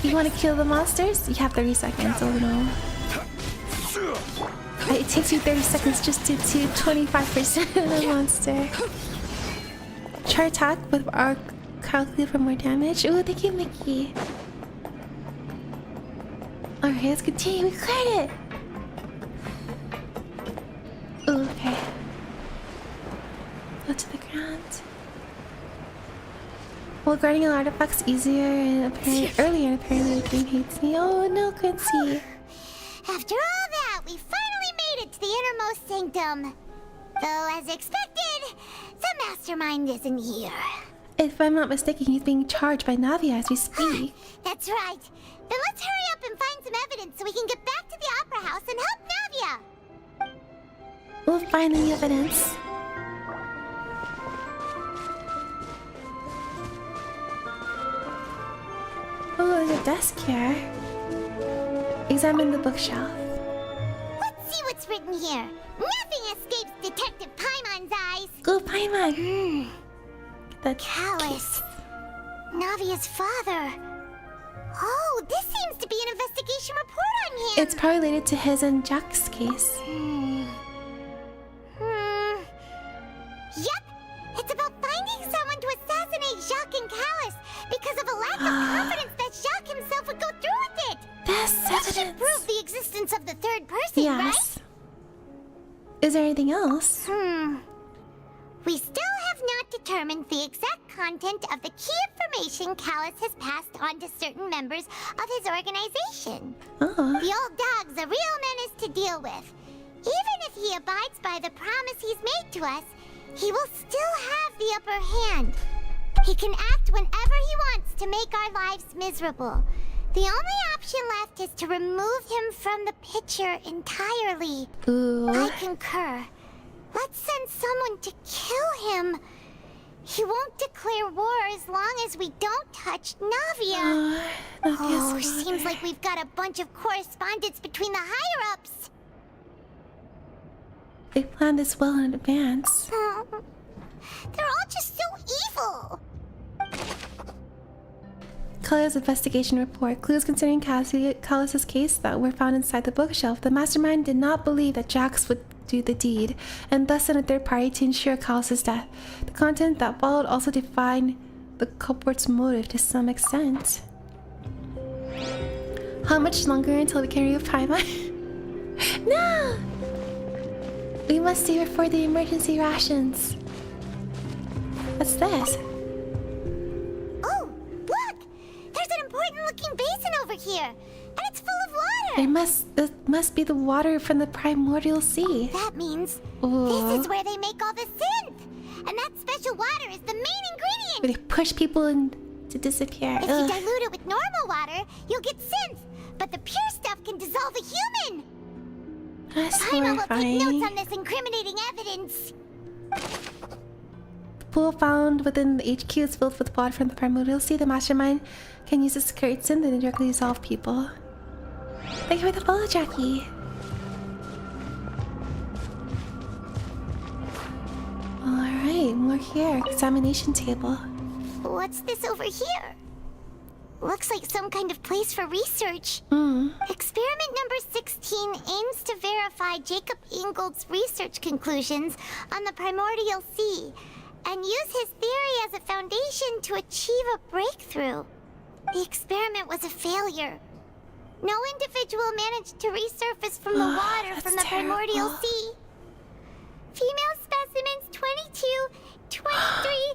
You want to kill the monsters? You have 30 seconds, oh no. It takes you 30 seconds just to do 25% of the monster. Char attack with our calculate for more damage. Oh, thank you, Mickey. Alright, let's continue. We cleared it! Ooh, okay. Go to the ground. Well, guarding an artifact's easier and apparently earlier, apparently the game hates me. Oh no, Quincy. After all that, we finally made it to the innermost sanctum. Though, as expected, the mastermind isn't here. If I'm not mistaken, he's being charged by Navia as we speak. That's right. Then let's hurry up and find some evidence so we can get back to the Opera House and help Navia. We'll find the evidence. Oh, there's a desk here. Examine the bookshelf. Let's see what's written here. Nothing escapes Detective Paimon's eyes. Go, Paimon. The Callus. Navia's father. Oh, this seems to be an investigation report on him. It's probably related to his and Jack's case. Yep. It's about finding someone to assassinate Jacques and Callus because of a lack of confidence that Jacques himself would go through with it. That's That should evidence. prove the existence of the third person, Yes. right? Is there anything else? We still have not determined the exact content of the key information Callus has passed on to certain members of his organization. Oh. The old dog's a real menace to deal with. Even if he abides by the promise he's made to us, he will still have the upper hand. He can act whenever he wants to make our lives miserable. The only option left is to remove him from the picture entirely. Ooh. I concur. Let's send someone to kill him. He won't declare war as long as we don't touch Navia. Oh, seems like we've got a bunch of correspondence between the higher-ups. They planned this well in advance. They're all just so evil. Culler's investigation report. Clues concerning Callus's case that were found inside the bookshelf. The mastermind did not believe that Jax would do the deed, and thus sent a third party to ensure Callus's death. The content that followed also defined the culprit's motive to some extent. How much longer until we can remove Paimon? No! We must save her for the emergency rations. What's this? Oh, look! There's an important looking basin over here, and it's full of water! This must be the water from the primordial sea. That means Ooh. this is where they make all the synth! And that special water is the main ingredient! Where they push people in to disappear. If you dilute it with normal water, you'll get synth, but the pure stuff can dissolve a human! That's Paimon will take horrifying. notes on this incriminating evidence. The pool found within the HQ is filled with water from the primordial sea. The mastermind can use this to create synth and directly dissolve people. Thank you for the follow, Jackie. Alright, more here. Examination table. What's this over here? Looks like some kind of place for research. Experiment number 16 aims to verify Jacob Ingold's research conclusions on the primordial sea and use his theory as a foundation to achieve a breakthrough. The experiment was a failure. No individual managed to resurface from the water from the primordial sea. Female specimens 22, 23,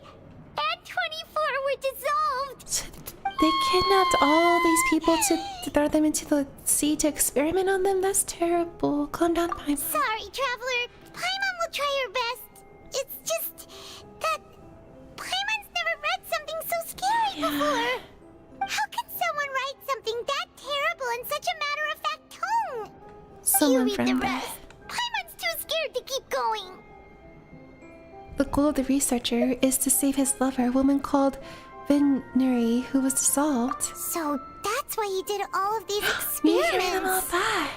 and 24 were dissolved. They kidnapped all these people to throw them into the sea to experiment on them? That's terrible. Calm down, Paimon. Sorry, Traveler. Paimon will try her best. It's just that Paimon's never read something so scary before. How can someone write something that terrible in such a matter-of-fact tone? Someone You read the from rest. Paimon's too scared to keep going. The goal of the researcher is to save his lover, a woman called Vineri, who was dissolved. So that's why he did all of these We experiments. can bring them all back.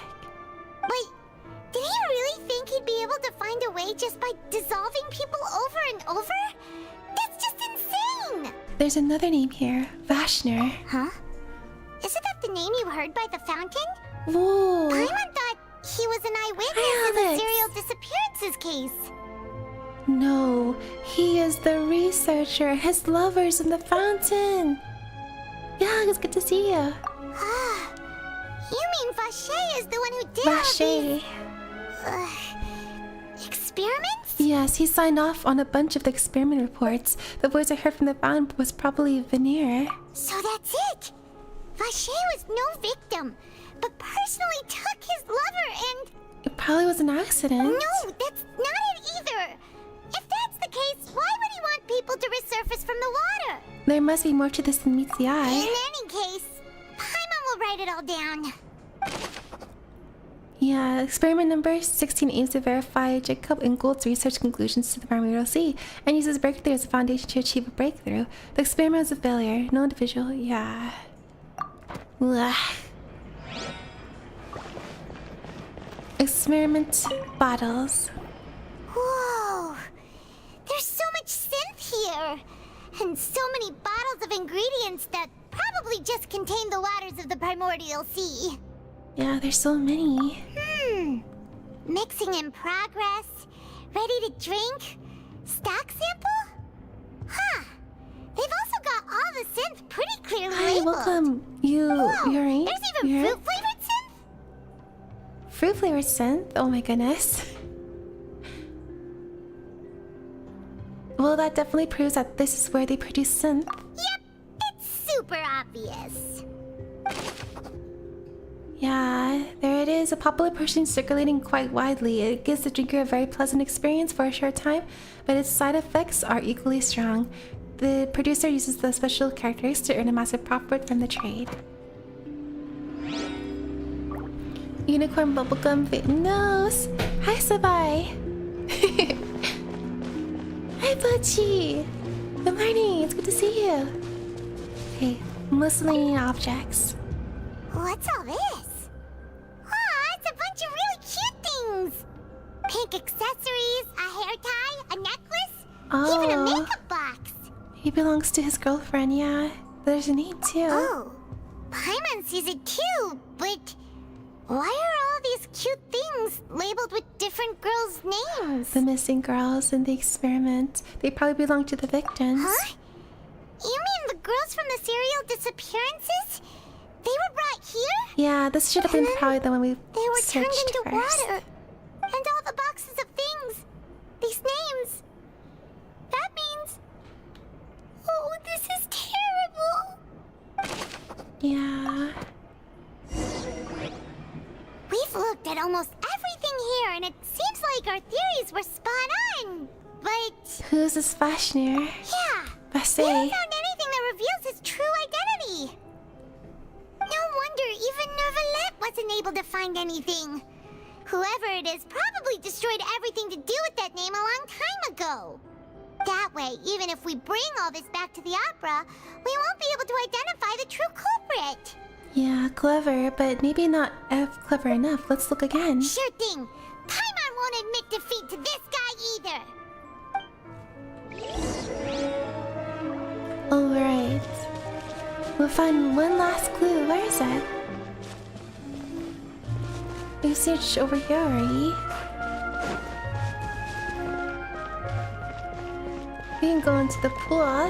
Wait, did he really think he'd be able to find a way just by dissolving people over and over? That's just insane! There's another name here, Vashner. Huh? Isn't that the name you heard by the fountain? Whoa. Paimon thought he was an eyewitness in the serial disappearances case. No, he is the researcher. His lover's in the fountain. Yeah, it's good to see you. You mean Vache is the one who did all these... Vache. experiments? Yes, he signed off on a bunch of the experiment reports. The voice I heard from the fountain was probably Veneer. So that's it! Vache was no victim, but personally took his lover and... It probably was an accident. No, that's not it either! If that's the case, why would he want people to resurface from the water? There must be more to this than meets the In eye. any case, Paimon will write it all down. Yeah, experiment number 16 aims to verify Jacob Ingold's research conclusions to the primordial sea and uses breakthrough as a foundation to achieve a breakthrough. The experiment was a failure. No individual. Yeah. Ugh. Experiment bottles. Whoa! There's so much synth here! And so many bottles of ingredients that probably just contain the waters of the primordial sea. Yeah, there's so many. Mixing in progress. Ready to drink? Stock sample? Huh. They've also got all the synth pretty clearly Hi, labeled. welcome. You're right. There's even fruit-flavored synth? Fruit flavored scent? Oh my goodness. Well, that definitely proves that this is where they produce synth. Yep, it's super obvious. Yeah, there it is. A popular potion circulating quite widely. It gives the drinker a very pleasant experience for a short time, but its side effects are equally strong. The producer uses the special characteristics to earn a massive profit from the trade. Unicorn bubblegum nose. Hi, Sabai. Hi, Butchie. Good morning. It's good to see you. Okay, miscellaneous objects. What's all this? Aw, it's a bunch of really cute things. Pink accessories, a hair tie, a necklace, even a makeup box. He belongs to his girlfriend, yeah. there's a name too. Oh, Paimon sees it too, but why are all these cute things labeled with different girls' names? The missing girls in the experiment. They probably belong to the victims. Huh? You mean the girls from the serial disappearances? They were brought here? Yeah, this should have been probably the one we They were turned searched into first. water. And all the boxes of things. These names. That means... Oh, this is terrible. Yeah. We've looked at almost everything here, and it seems like our theories were spot on. But... Who's this fashioner? Yeah. We Basse. haven't found anything that reveals his true identity. No wonder even Nervalette wasn't able to find anything. Whoever it is probably destroyed everything to do with that name a long time ago. That way, even if we bring all this back to the opera, we won't be able to identify the true culprit. Yeah, clever, but maybe not clever enough. Let's look again. Sure thing. Paimon won't admit defeat to this guy either. Alright. We'll find one last clue. Where is it? We've searched over here already. We can go into the pool.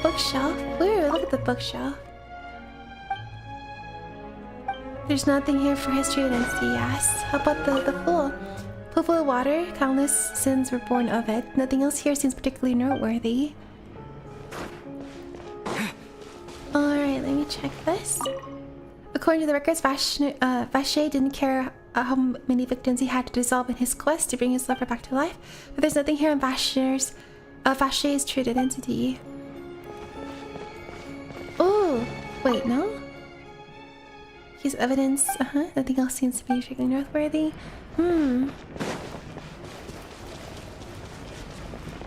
Bookshelf. Ooh, look at the bookshelf. There's nothing here for history or density, yes. How about the pool? Pool full of water, countless sins were born of it. Nothing else here seems particularly noteworthy. Alright, let me check this. According to the records, Vache didn't care how many victims he had to dissolve in his quest to bring his lover back to life. But there's nothing here on Vache's true identity. Oh, wait, no? He's evidence, nothing else seems to be particularly noteworthy.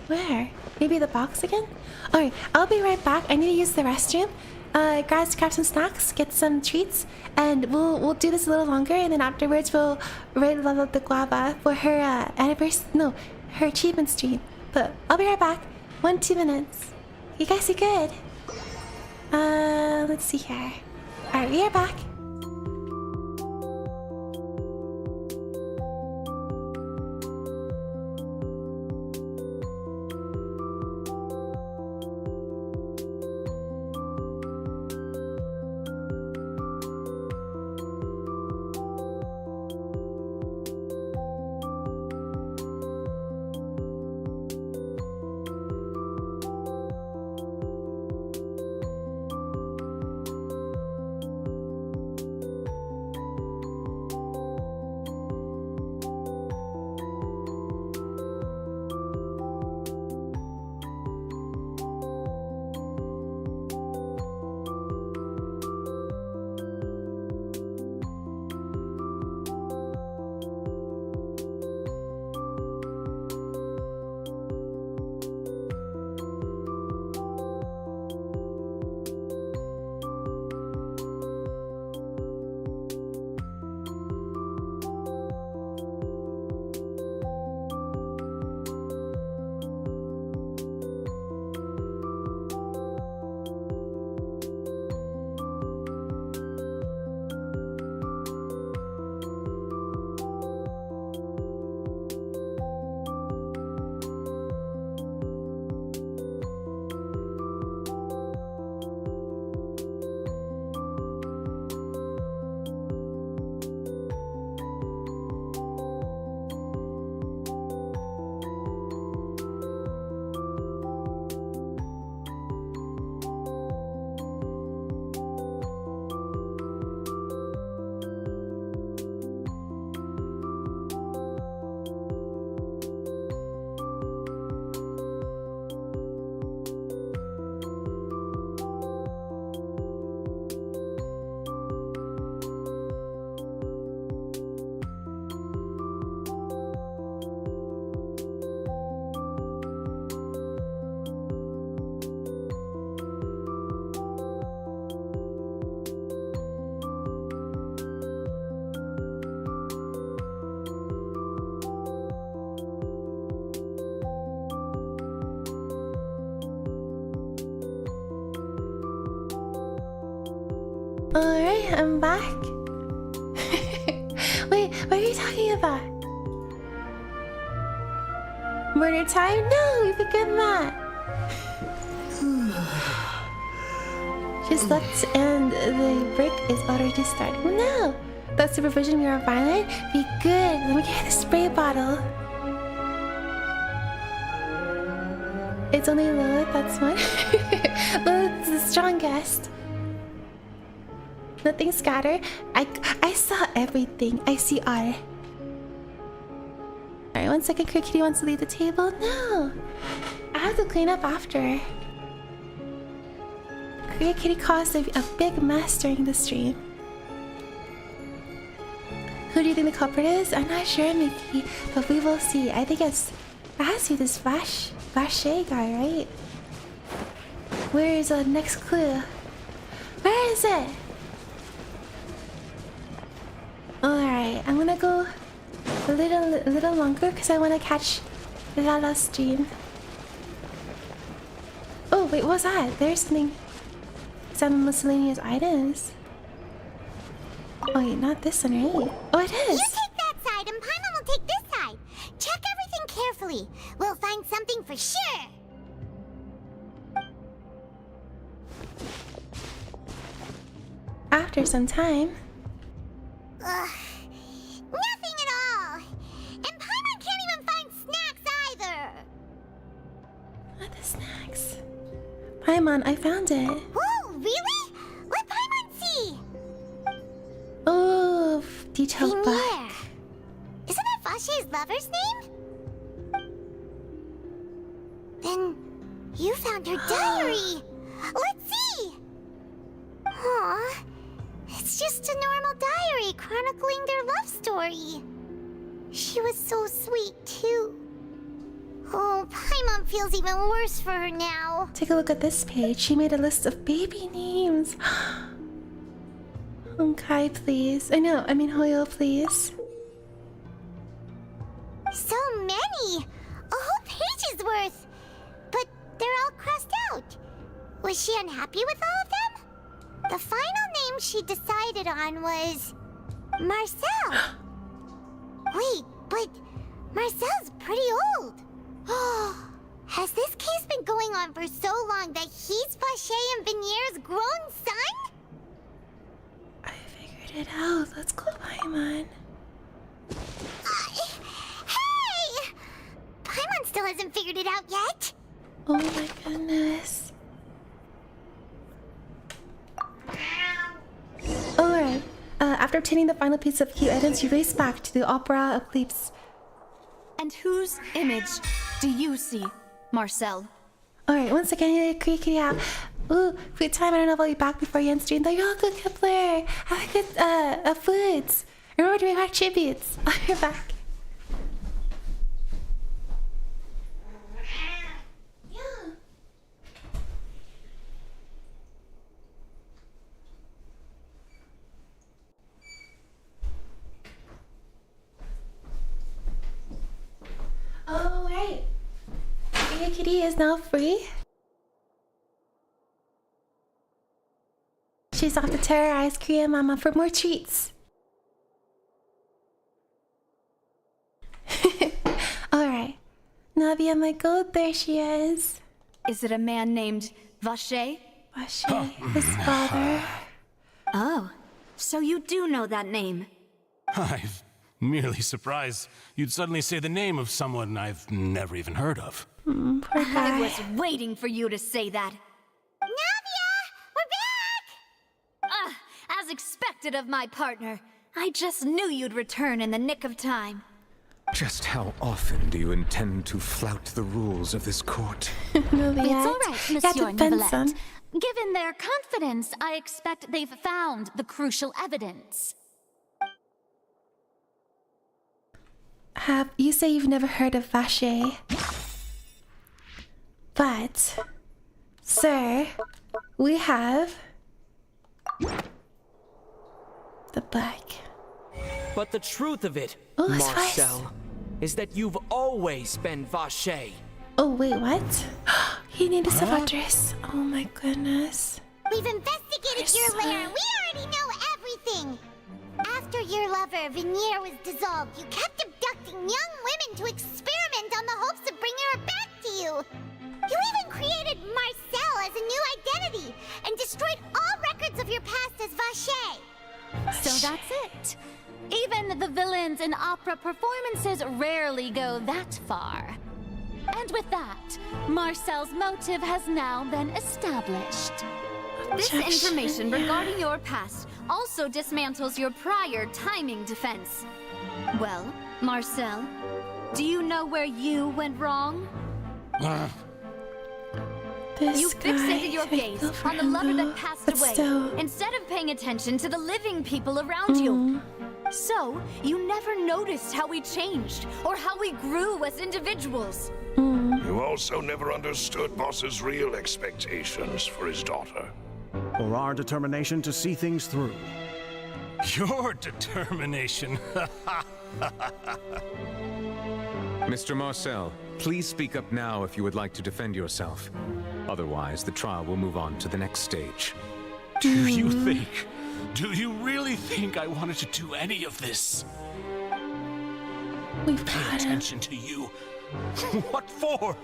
Where? Maybe the box again? Alright, I'll be right back. I need to use the restroom. Guys, grab some snacks, get some treats, and we'll do this a little longer, and then afterwards we'll level up the guava for her her achievement stream. But I'll be right back. 1-2 minutes. You guys are good. Let's see here. Alright, we are back. Alright, I'm back. Wait, what are you talking about? Murder time? No, we forget that. Just looked and the brick is already starting. No! That supervision we are violent? Be good. Let me get the spray bottle. It's only Lilith, that's one. Lilith's the strongest. Nothing scattered. I saw everything. I see all. Alright, 1 second. Kitty wants to leave the table. No! I have to clean up after. Kitty caused a big mess during the stream. Who do you think the culprit is? I'm not sure, Mickey, but we will see. I think it has to be this Vache guy, right? Where is the next clue? Where is it? Alright, I'm gonna go a little longer because I want to catch Lala's stream. Oh, wait, what was that? There's something. Some miscellaneous items. Oh, wait, not this one, right? Oh, it is! You take that side and Paimon will take this side. Check everything carefully. We'll find something for sure. After some time. Ugh. Nothing at all. And Paimon can't even find snacks either. What the snacks? Paimon, I found it. Whoa, really? Let Paimon see. Oh, detailed book. Premier. Isn't that Vache's lover's name? Then you found her diary. Let's see. Aw, it's just a normal diary chronicling their love story. She was so sweet too. Oh, Paimon feels even worse for her now. Take a look at this page. She made a list of baby names. Honkai, please. I mean Hoyo, please. So many! A whole page's worth! But they're all crossed out. Was she unhappy with all of them? The final name she decided on was... Marcel. Wait, but Marcel's pretty old. Oh, has this case been going on for so long that he's Vache and Venier's grown son? I figured it out. Let's go, Paimon. Hey! Paimon still hasn't figured it out yet. Oh my goodness. Alright. After obtaining the final piece of key items, you race back to the Opera Eclipse. And whose image do you see, Marcel? Alright, once again, you creak it out. Ooh, food time. I don't know if I'll be back before you end stream. Though you're all good, Kepler. Have a good foods. Remember to make our tributes. I'll be back. Oh, right. Your kitty is now free. She's off to terrorize Korea Mama for more treats. Alright. Navi, my goat, there she is. Is it a man named Vache? Vache, his father. Oh, so you do know that name. I'm merely surprised you'd suddenly say the name of someone I've never even heard of. Poor guy. I was waiting for you to say that. Navia! We're back! As expected of my partner. I just knew you'd return in the nick of time. Just how often do you intend to flout the rules of this court? No, It's all right, Monsieur Neuvillette. some. Given their confidence, I expect they've found the crucial evidence. You say you've never heard of Vache? But, sir, we have the book. But the truth of it, Oh, his Marcel, is that you've always been Vache. Oh, wait, what? He named his address. Oh my goodness. We've investigated your lair. We already know everything. After your lover, Venier, was dissolved, you kept abducting young women to experiment on the hopes of bringing her back to you. You even created Marcel as a new identity and destroyed all records of your past as Vache. So that's it. Even the villains in opera performances rarely go that far. And with that, Marcel's motive has now been established. This information regarding your past also dismantles your prior timing defense. Well, Marcel, do you know where you went wrong? You fixated your gaze on the lover that passed away, instead of paying attention to the living people around you. So, you never noticed how we changed, or how we grew as individuals. You also never understood Boss's real expectations for his daughter. Or our determination to see things through. Your determination. Mr. Marcel, please speak up now if you would like to defend yourself. Otherwise, the trial will move on to the next stage. Do you really think I wanted to do any of this? Pay attention to you. What for?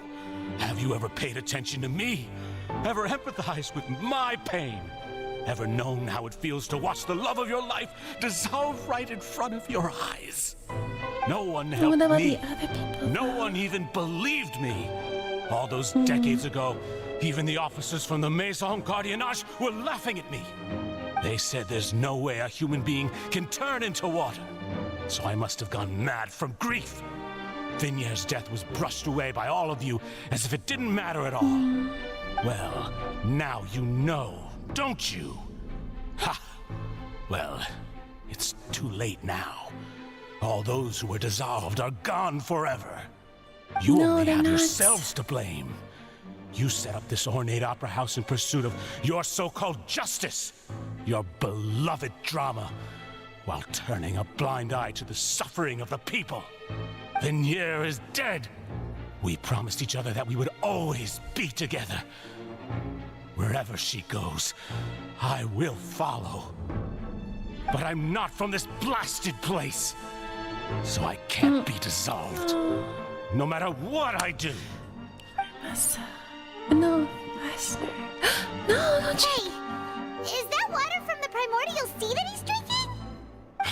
Have you ever paid attention to me? Ever empathized with my pain? Ever known how it feels to watch the love of your life dissolve right in front of your eyes? No one helped me. No one even believed me. All those decades ago, even the officers from the Maison Gardiennage were laughing at me. They said there's no way a human being can turn into water. So I must have gone mad from grief. Vinier's death was brushed away by all of you as if it didn't matter at all. Well, now you know, don't you? Ha! Well, it's too late now. All those who were dissolved are gone forever. You only have yourselves to blame. You set up this ornate opera house in pursuit of your so-called justice, your beloved drama, while turning a blind eye to the suffering of the people. Venier is dead. We promised each other that we would always be together. Wherever she goes, I will follow. But I'm not from this blasted place, so I can't be dissolved. No matter what I do. No, faster. No, don't you. Hey, is that water from the primordial sea that he's drinking?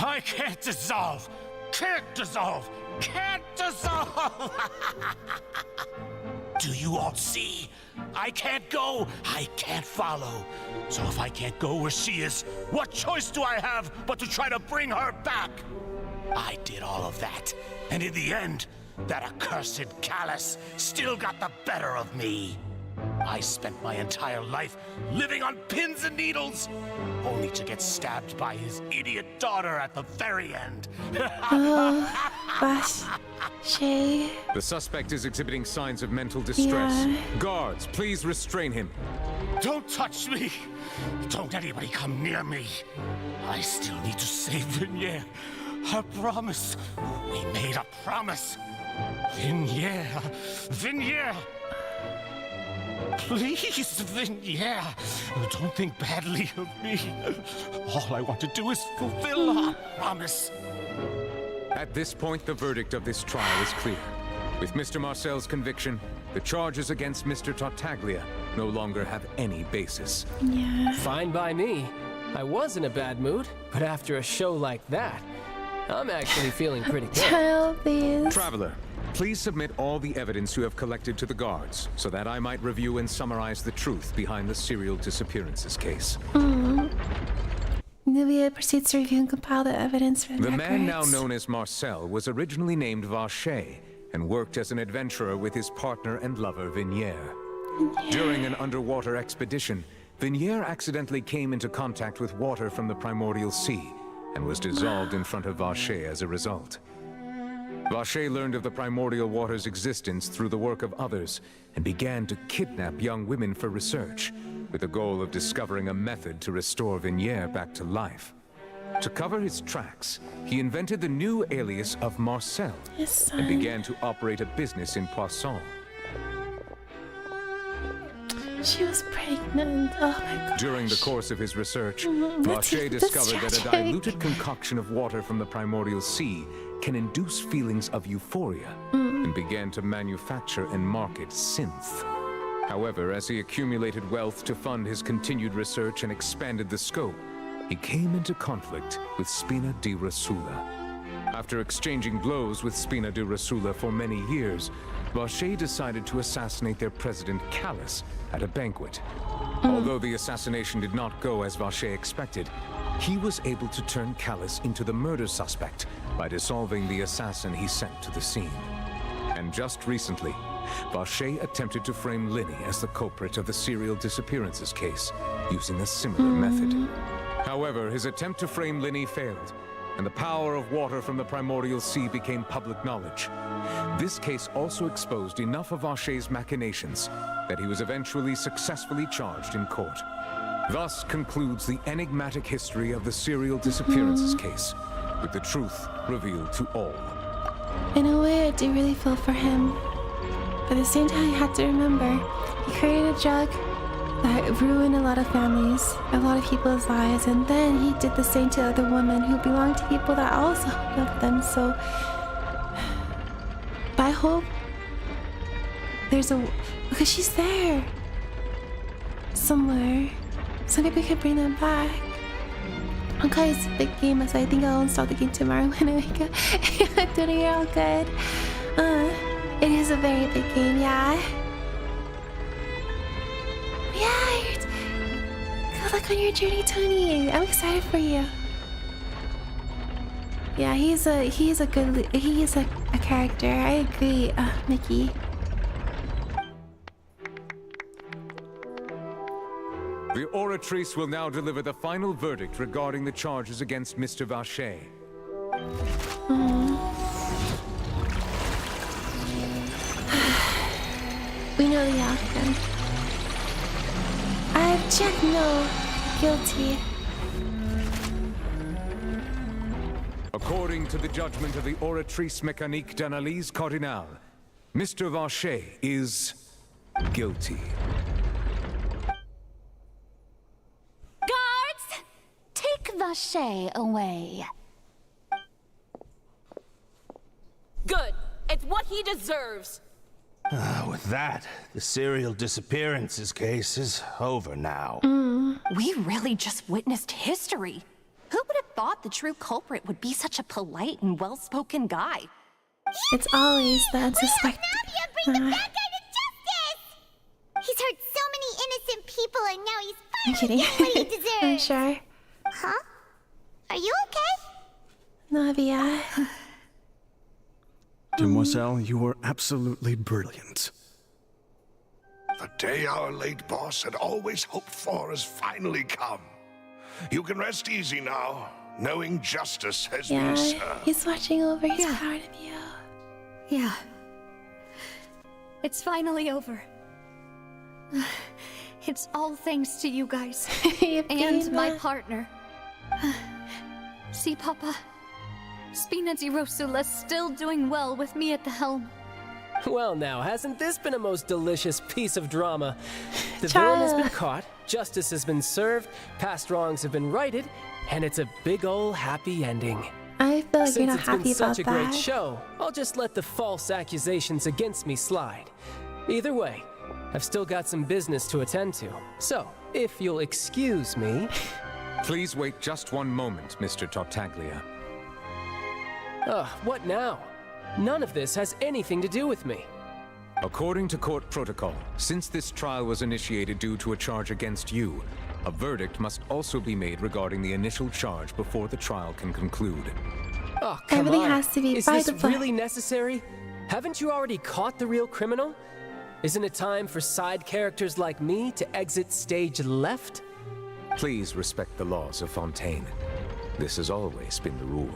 I can't dissolve. Can't dissolve. Can't dissolve. Do you all see? I can't go. I can't follow. So if I can't go where she is, what choice do I have but to try to bring her back? I did all of that, and in the end, that accursed Callus still got the better of me. I spent my entire life living on pins and needles, only to get stabbed by his idiot daughter at the very end. Shay. The suspect is exhibiting signs of mental distress. Yeah. Guards, please restrain him. Don't touch me! Don't anybody come near me. I still need to save Venier. A promise. We made a promise. Venier! Please, Venier, don't think badly of me. All I want to do is fulfill our promise. At this point, the verdict of this trial is clear. With Mr. Marcel's conviction, the charges against Mr. Tartaglia no longer have any basis. Yeah. Fine by me. I was in a bad mood, but after a show like that, I'm actually feeling pretty good. Traveler, please submit all the evidence you have collected to the guards, so that I might review and summarize the truth behind the serial disappearances case. Nubia proceeds to review and compile the evidence for the man now known as Marcel was originally named Vache and worked as an adventurer with his partner and lover Venier. During an underwater expedition, Venier accidentally came into contact with water from the primordial sea and was dissolved in front of Vache as a result. Vache learned of the primordial water's existence through the work of others and began to kidnap young women for research, with the goal of discovering a method to restore Venier back to life. To cover his tracks, he invented the new alias of Marcel and began to operate a business in Poisson. She was pregnant. Oh my god. During the course of his research, That's Vache discovered that a tragic. diluted concoction of water from the primordial sea can induce feelings of euphoria, and began to manufacture and market synth. However, as he accumulated wealth to fund his continued research and expanded the scope, he came into conflict with Spina di Rasula. After exchanging blows with Spina di Rasula for many years, Vache decided to assassinate their president Callus at a banquet. Although the assassination did not go as Vache expected, he was able to turn Callus into the murder suspect by dissolving the assassin he sent to the scene. And just recently, Vache attempted to frame Linny as the culprit of the serial disappearances case, using a similar method. However, his attempt to frame Linny failed, and the power of water from the primordial sea became public knowledge. This case also exposed enough of Vache's machinations that he was eventually successfully charged in court. Thus concludes the enigmatic history of the serial disappearances case, with the truth revealed to all. In a way, I do really feel for him. But at the same time, you have to remember, he created a drug that ruined a lot of families, a lot of people's lives, and then he did the same to other women who belonged to people that also loved them. So, but I hope there's a, because she's there somewhere, so maybe we can bring them back. Okay, it's a big game, so I think I'll install the game tomorrow when I wake up. Doing it all good. It is a very big game, yeah. Yeah, good luck on your journey, Tony. I'm excited for you. Yeah, he is a character. I agree, Mickey. The Oratrice will now deliver the final verdict regarding the charges against Mr. Vache. We know the outcome. I object, no. Guilty. According to the judgment of the Oratrice Mécanique d'Analyse Cardinale, Mr. Vache is guilty. Guards! Take Vache away. Good. It's what he deserves. With that, the serial disappearances case is over now. We really just witnessed history. Who would have thought the true culprit would be such a polite and well-spoken guy? It's always the unsuspecting. Bring the bad guy to justice! He's hurt so many innocent people, and now he's I'm finally kidding. getting what he deserves. I'm sure. Huh? Are you okay? Navia. Demoiselle, you were absolutely brilliant. The day our late boss had always hoped for has finally come. You can rest easy now, knowing justice has been Yeah, served. he's watching over. He's proud of you. Yeah. It's finally over. It's all thanks to you guys. And my partner. See, Papa? Spina di Rasula's still doing well with me at the helm. Well now, hasn't this been a most delicious piece of drama? The villain has been caught, justice has been served, past wrongs have been righted, and it's a big ol' happy ending. I feel like you're not Since happy it's been about such a that. great show, I'll just let the false accusations against me slide. Either way, I've still got some business to attend to. So, if you'll excuse me... Please wait just one moment, Mr. Tartaglia. What now? None of this has anything to do with me. According to court protocol, since this trial was initiated due to a charge against you, a verdict must also be made regarding the initial charge before the trial can conclude. Oh, come Everything on. has to be Is by this the book. really necessary? Haven't you already caught the real criminal? Isn't it time for side characters like me to exit stage left? Please respect the laws of Fontaine. This has always been the rule.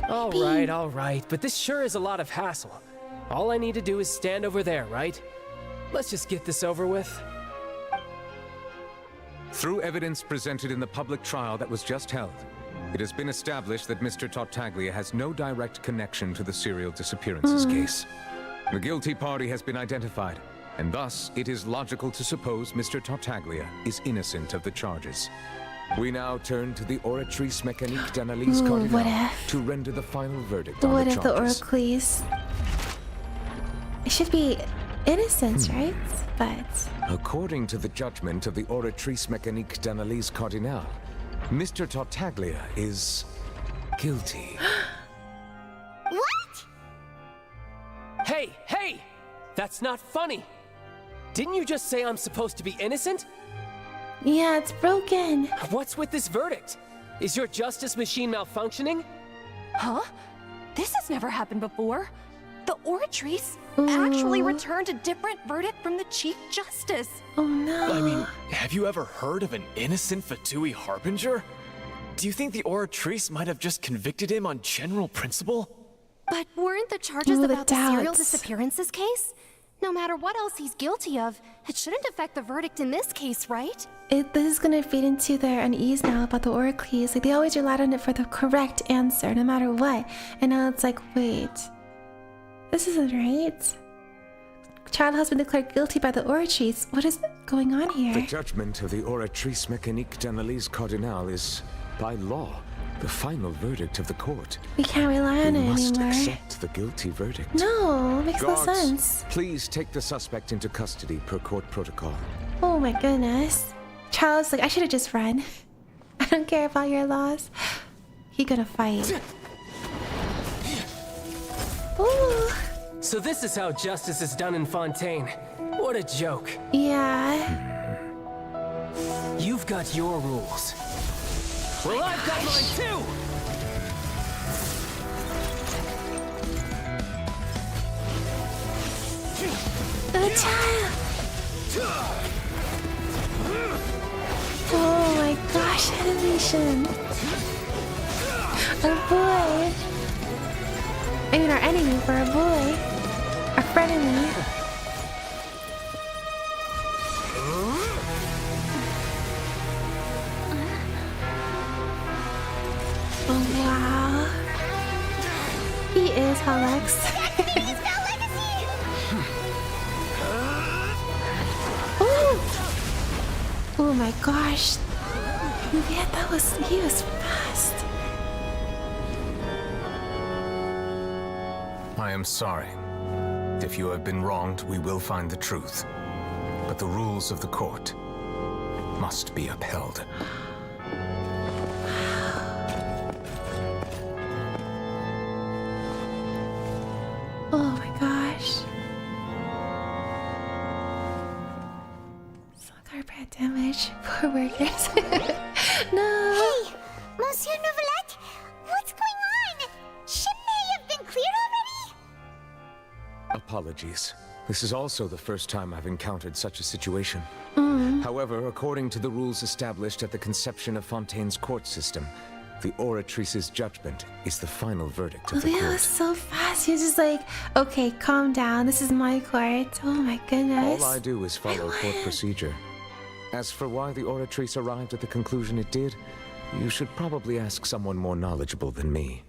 All right, but this sure is a lot of hassle. All I need to do is stand over there, right? Let's just get this over with. Through evidence presented in the public trial that was just held, it has been established that Mr. Tartaglia has no direct connection to the serial disappearances case. The guilty party has been identified, and thus it is logical to suppose Mr. Tartaglia is innocent of the charges. We now turn to the Oratrice Mécanique d'Analyse Ooh, what Cardinale if? to render the final verdict on What the if the charges. Oracles? It should be innocence, right? But According to the judgment of the Oratrice Mécanique d'Analyse Cardinale, Mr. Tartaglia is guilty. What? Hey, hey! That's not funny! Didn't you just say I'm supposed to be innocent? yeah, it's broken. What's with this verdict? Is your justice machine malfunctioning? Huh? This has never happened before. The Oratrice actually returned a different verdict from the Chief Justice. Oh no. I mean, have you ever heard of an innocent Fatui Harbinger? Do you think the Oratrice might have just convicted him on general principle? But weren't the charges Ooh, the about the serial doubts. disappearances case? No matter what else he's guilty of, it shouldn't affect the verdict in this case, right? This is gonna feed into their unease now about the Oracles. Like, they always relied on it for the correct answer, no matter what. And now it's like, wait, this isn't right. Child has been declared guilty by the Oratrice. What is going on The here? judgment of the Oratrice Mécanique d'Analyse Cardinale is, by law, the final verdict of the court. We can't rely on We it must anymore. accept the guilty verdict. No, it makes Guards, no sense. please take the suspect into custody per court protocol. Oh my goodness. Child's like, I should have just run. I don't care about your laws. He gonna fight. Ooh. So this is how justice is done in Fontaine. What a joke. Yeah. You've got your rules. Well, I've got mine too! The child. Oh my gosh, animation. Our boy. I mean, our enemy for our boy. Our frenemy. Oh wow. He is Alex. Oh my gosh. Yeah, he was fast. I am sorry. If you have been wronged, we will find the truth. But the rules of the court must be upheld. Oh my gosh. Car bad damage. Poor workers. No. Hey, Monsieur Novelette, what's going on? Shouldn't they have been cleared already? Apologies. This is also the first time I've encountered such a situation. However, according to the rules established at the conception of Fontaine's court system, the Oratrice's judgment is the final verdict of the Leo was court. so fast. He was just like, okay, calm down. This is my court. Oh my goodness. All I do is follow court procedure. As for why the Oratrice arrived at the conclusion it did, you should probably ask someone more knowledgeable than me.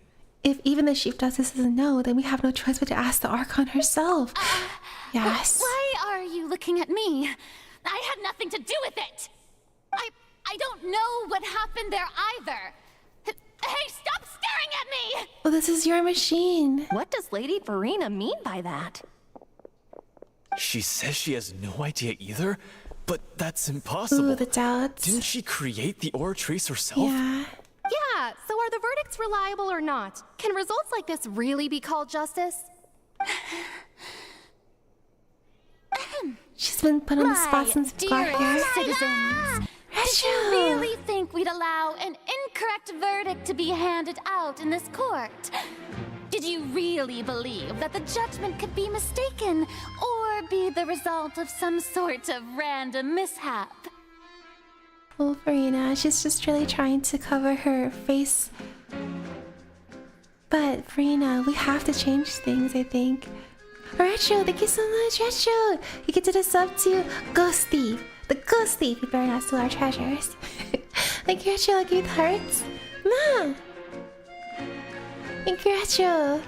If even the Chief Justice doesn't know, then we have no choice but to ask the Archon herself. Yes. Why are you looking at me? I had nothing to do with it. I don't know what happened there either. Hey, stop staring at me! Well, this is your machine. What does Lady Farina mean by that? She says she has no idea either, but that's impossible. Ooh, the doubts. Didn't she create the Oratrice herself? Yeah. Yeah, so are the verdicts reliable or not? Can results like this really be called justice? She's been put on the spot since we got Dear here. citizens, did you really think we'd allow an incorrect verdict to be handed out in this court? Did you really believe that the judgment could be mistaken or be the result of some sort of random mishap? Oh, Farina, she's just really trying to cover her face. But, Farina, we have to change things, I think. Retro, thank you so much, Retro! You get to the sub to Ghost Thief. The Ghost Thief, you better not steal our treasures. Thank you, Retro, give the hearts. Ma! Thank you, Retro.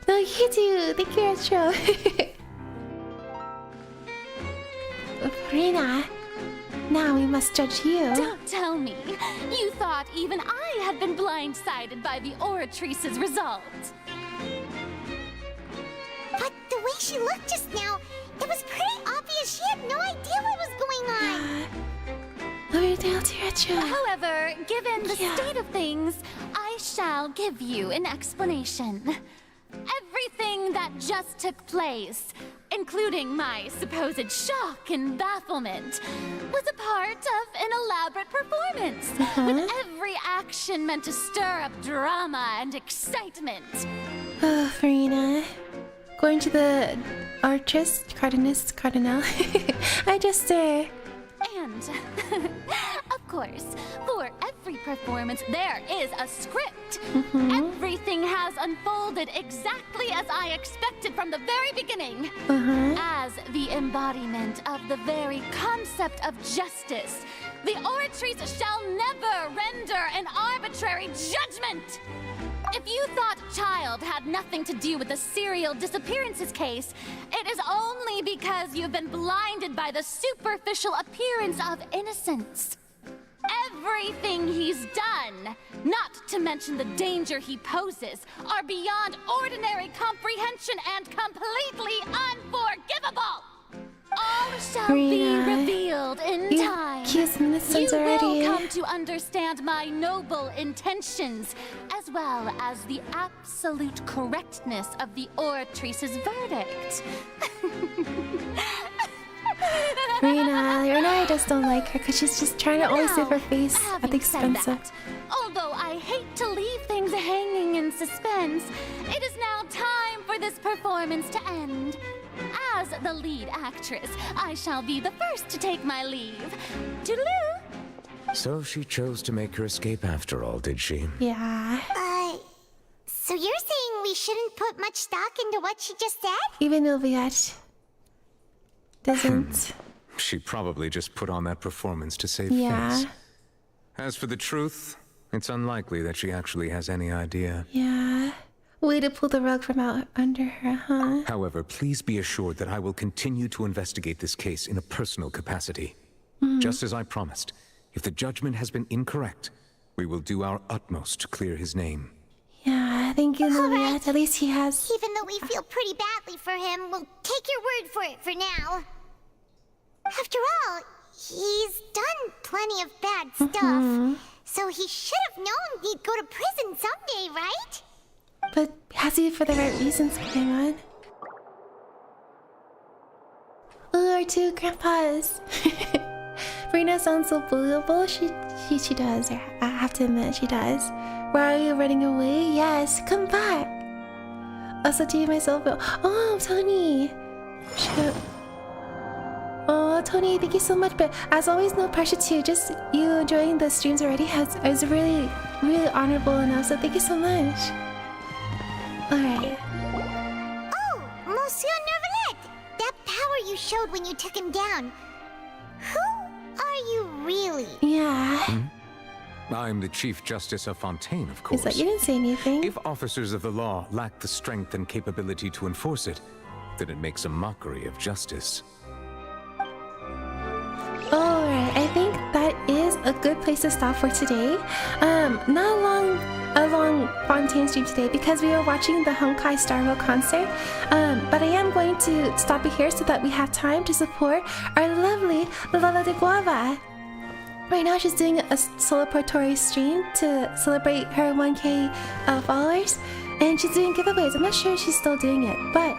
No, you do. Thank you, Retro. Rina, now we must judge you. Don't tell me. You thought even I had been blindsided by the Oratrice's result. But the way she looked just now, it was pretty obvious she had no idea what was going on. However, given the state of things, I shall give you an explanation. Everything that just took place, including my supposed shock and bafflement, was a part of an elaborate performance, with every action meant to stir up drama and excitement. Oh, Farina. Going to the artist, cardinal. I just And, of course, for every performance, there is a script. Everything has unfolded exactly as I expected from the very beginning. As the embodiment of the very concept of justice, the Oratrice shall never render an arbitrary judgment. If you thought Child had nothing to do with the serial disappearances case, it is only because you've been blinded by the superficial appearance of innocence. Everything he's done, not to mention the danger he poses, are beyond ordinary comprehension and completely unforgivable. All shall be revealed in time. You will come to understand my noble intentions, as well as the absolute correctness of the Oratrice's verdict. Rina, I just don't like her because she's just trying to always save her face at the expense of. Although I hate to leave things hanging in suspense, it is now time for this performance to end. As the lead actress, I shall be the first to take my leave. Toodaloo! So she chose to make her escape after all, did she? Yeah. So you're saying we shouldn't put much stock into what she just said? Even Ilviat doesn't. She probably just put on that performance to save face. As for the truth, it's unlikely that she actually has any idea. Yeah. Way to pull the rug from out under her, huh? However, please be assured that I will continue to investigate this case in a personal capacity. Just as I promised, if the judgment has been incorrect, we will do our utmost to clear his name. Yeah, thank you, Ilviat. At least he has. Even though we feel pretty badly for him, we'll take your word for it for now. After all, he's done plenty of bad stuff, so he should have known he'd go to prison someday, right? But has he for the right reasons, Paimon? Ooh, our two grandpas. Rina sounds so believable. She does. I have to admit, she does. Why are you running away? Yes, come back. Also, to myself. Oh, Tony. Shit. Oh, Tony, thank you so much. But as always, no pressure to just you enjoying the streams already is really, really honorable enough. So thank you so much. Alright. Oh, Monsieur Nervalet! That power you showed when you took him down. Who are you really? Yeah. I'm the Chief Justice of Fontaine, of course. It's like you didn't say anything. If officers of the law lack the strength and capability to enforce it, then it makes a mockery of justice. Alright, I think that is a good place to stop for today. Not a long Fontaine stream today because we are watching the Honkai Star Rail concert. But I am going to stop it here so that we have time to support our lovely Lala de Guava. Right now she's doing a celebratory stream to celebrate her 1K followers, and she's doing giveaways. I'm not sure if she's still doing it, but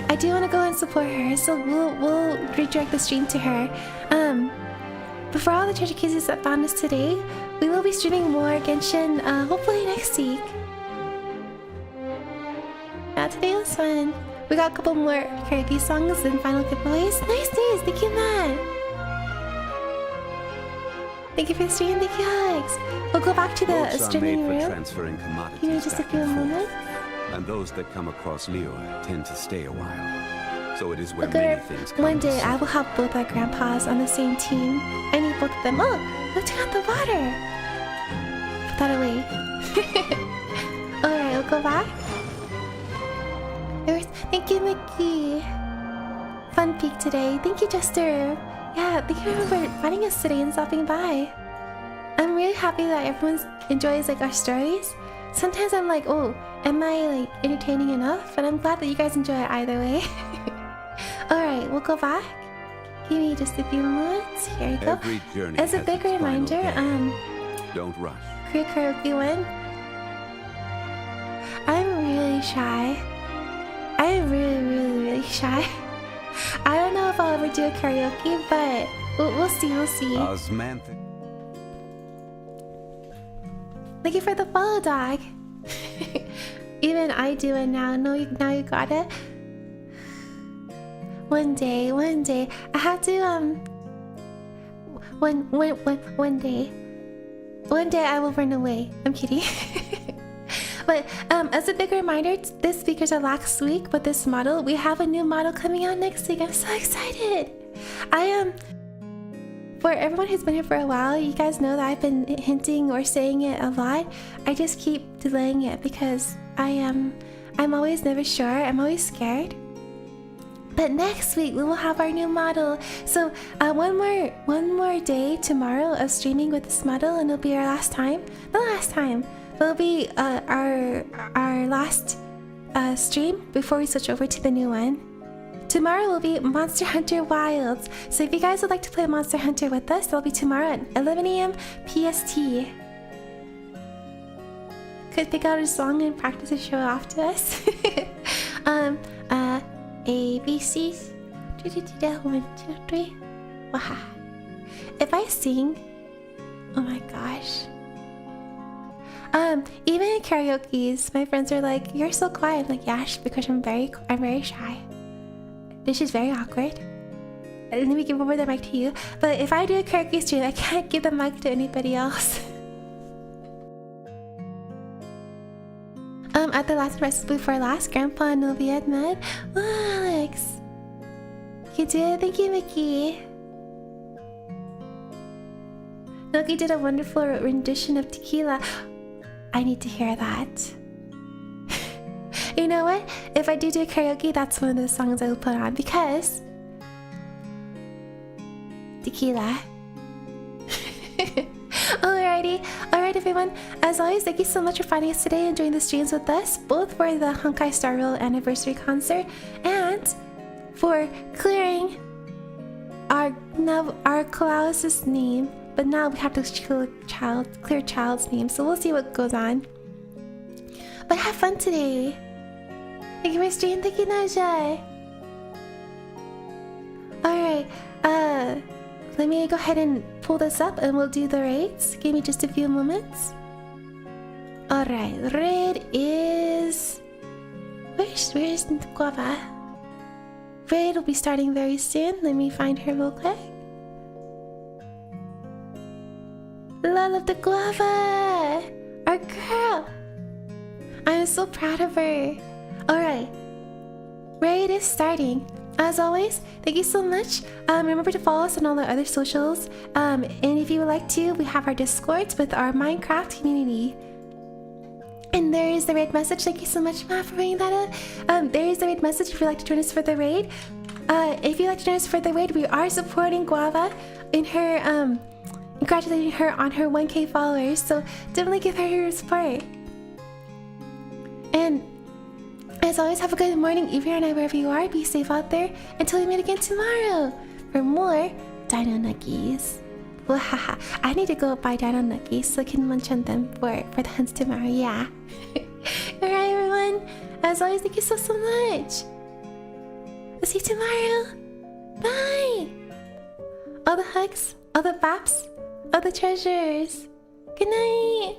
I do want to go and support her, so we'll redirect the stream to her. But for all the treasure cases that found us today, we will be streaming more Genshin, hopefully next week. Yeah, today was fun. We got a couple more karaoke songs and final giveaways. Nice news! Thank you, Matt! Thank you for the stream, thank you, hugs! We'll go back to the streaming room. Transferring commodities You know, just a few moments. And those that come across Lyra tend to stay a while. So it is where Look at many things her. come One to day I settle. will have both our grandpas on the same team. I need both of them. Oh, look at the water. Put that away. Alright, we'll go back. Thank you, Mickey. Fun peek today. Thank you, Jester. Yeah, thank you for finding us today and stopping by. I'm really happy that everyone enjoys like our stories. Sometimes I'm like, oh, am I like entertaining enough? But I'm glad that you guys enjoy it either way. Alright, we'll go back. Give me just a few moments. Here we go. Every journey As a has big its final reminder, day. Don't rush. Create karaoke one. I'm really shy. I'm really shy. I don't know if I'll ever do a karaoke, but we'll see. Osmanthic. Thank you for the follow, dog. Even I do it now. No, now you got it. One day. I have to One day I will run away. I'm kidding. But as a big reminder, this speakers are last week, but this model, we have a new model coming out next week. I'm so excited. For everyone who's been here for a while, you guys know that I've been hinting or saying it a lot. I just keep delaying it because I'm always never sure. I'm always scared. But next week we will have our new model. So one more day tomorrow of streaming with this model, and it'll be our last time. The last time. It'll be our last stream before we switch over to the new one. Tomorrow will be Monster Hunter Wilds. So if you guys would like to play Monster Hunter with us, that'll be tomorrow at 11 AM PST. Could pick out a song and practice a show off to us. ABCs. 1, 2, 3. Wow. If I sing, oh my gosh. Even in karaoke's, my friends are like, "You're so quiet." I'm like, "Yeah, because I'm very shy. This is very awkward." Let me give over the mic to you. But if I do a karaoke stream, I can't give the mic to anybody else. At the last recipe before last, Grandpa and Novi had met. Oh, Alex. You did? Thank you, Mickey. Noki did a wonderful rendition of Tequila. I need to hear that. You know what? If I do a karaoke, that's one of the songs I will put on because Tequila. Alright everyone. As always, thank you so much for finding us today and joining the streams with us, both for the Honkai Star Rail anniversary concert and for clearing our Colossus name. But now we have to clear Child's name, so we'll see what goes on. But have fun today. Thank you for streaming. Thank you, Naja. Alright, let me go ahead and pull this up and we'll do the raids. Give me just a few moments. Alright, raid is... Where's Guava? Raid will be starting very soon. Let me find her real quick. Love the Guava! Our girl! I'm so proud of her. Alright. Raid is starting. As always, thank you so much. Remember to follow us on all our other socials. And if you would like to, we have our Discords with our Minecraft community. And there is the raid message. Thank you so much, Matt, for bringing that up. There is the raid message if you'd like to join us for the raid. If you'd like to join us for the raid, we are supporting Guava in her, congratulating her on her 1K followers. So definitely give her your support. And as always, have a good morning, evening, or night wherever you are. Be safe out there until we meet again tomorrow for more Dino Nuggies. Wahaha! I need to go buy Dino Nuggies so I can munch on them for the hunts tomorrow. Yeah. Alright, everyone. As always, thank you so much. We'll see you tomorrow. Bye. All the hugs, all the baps, all the treasures. Good night.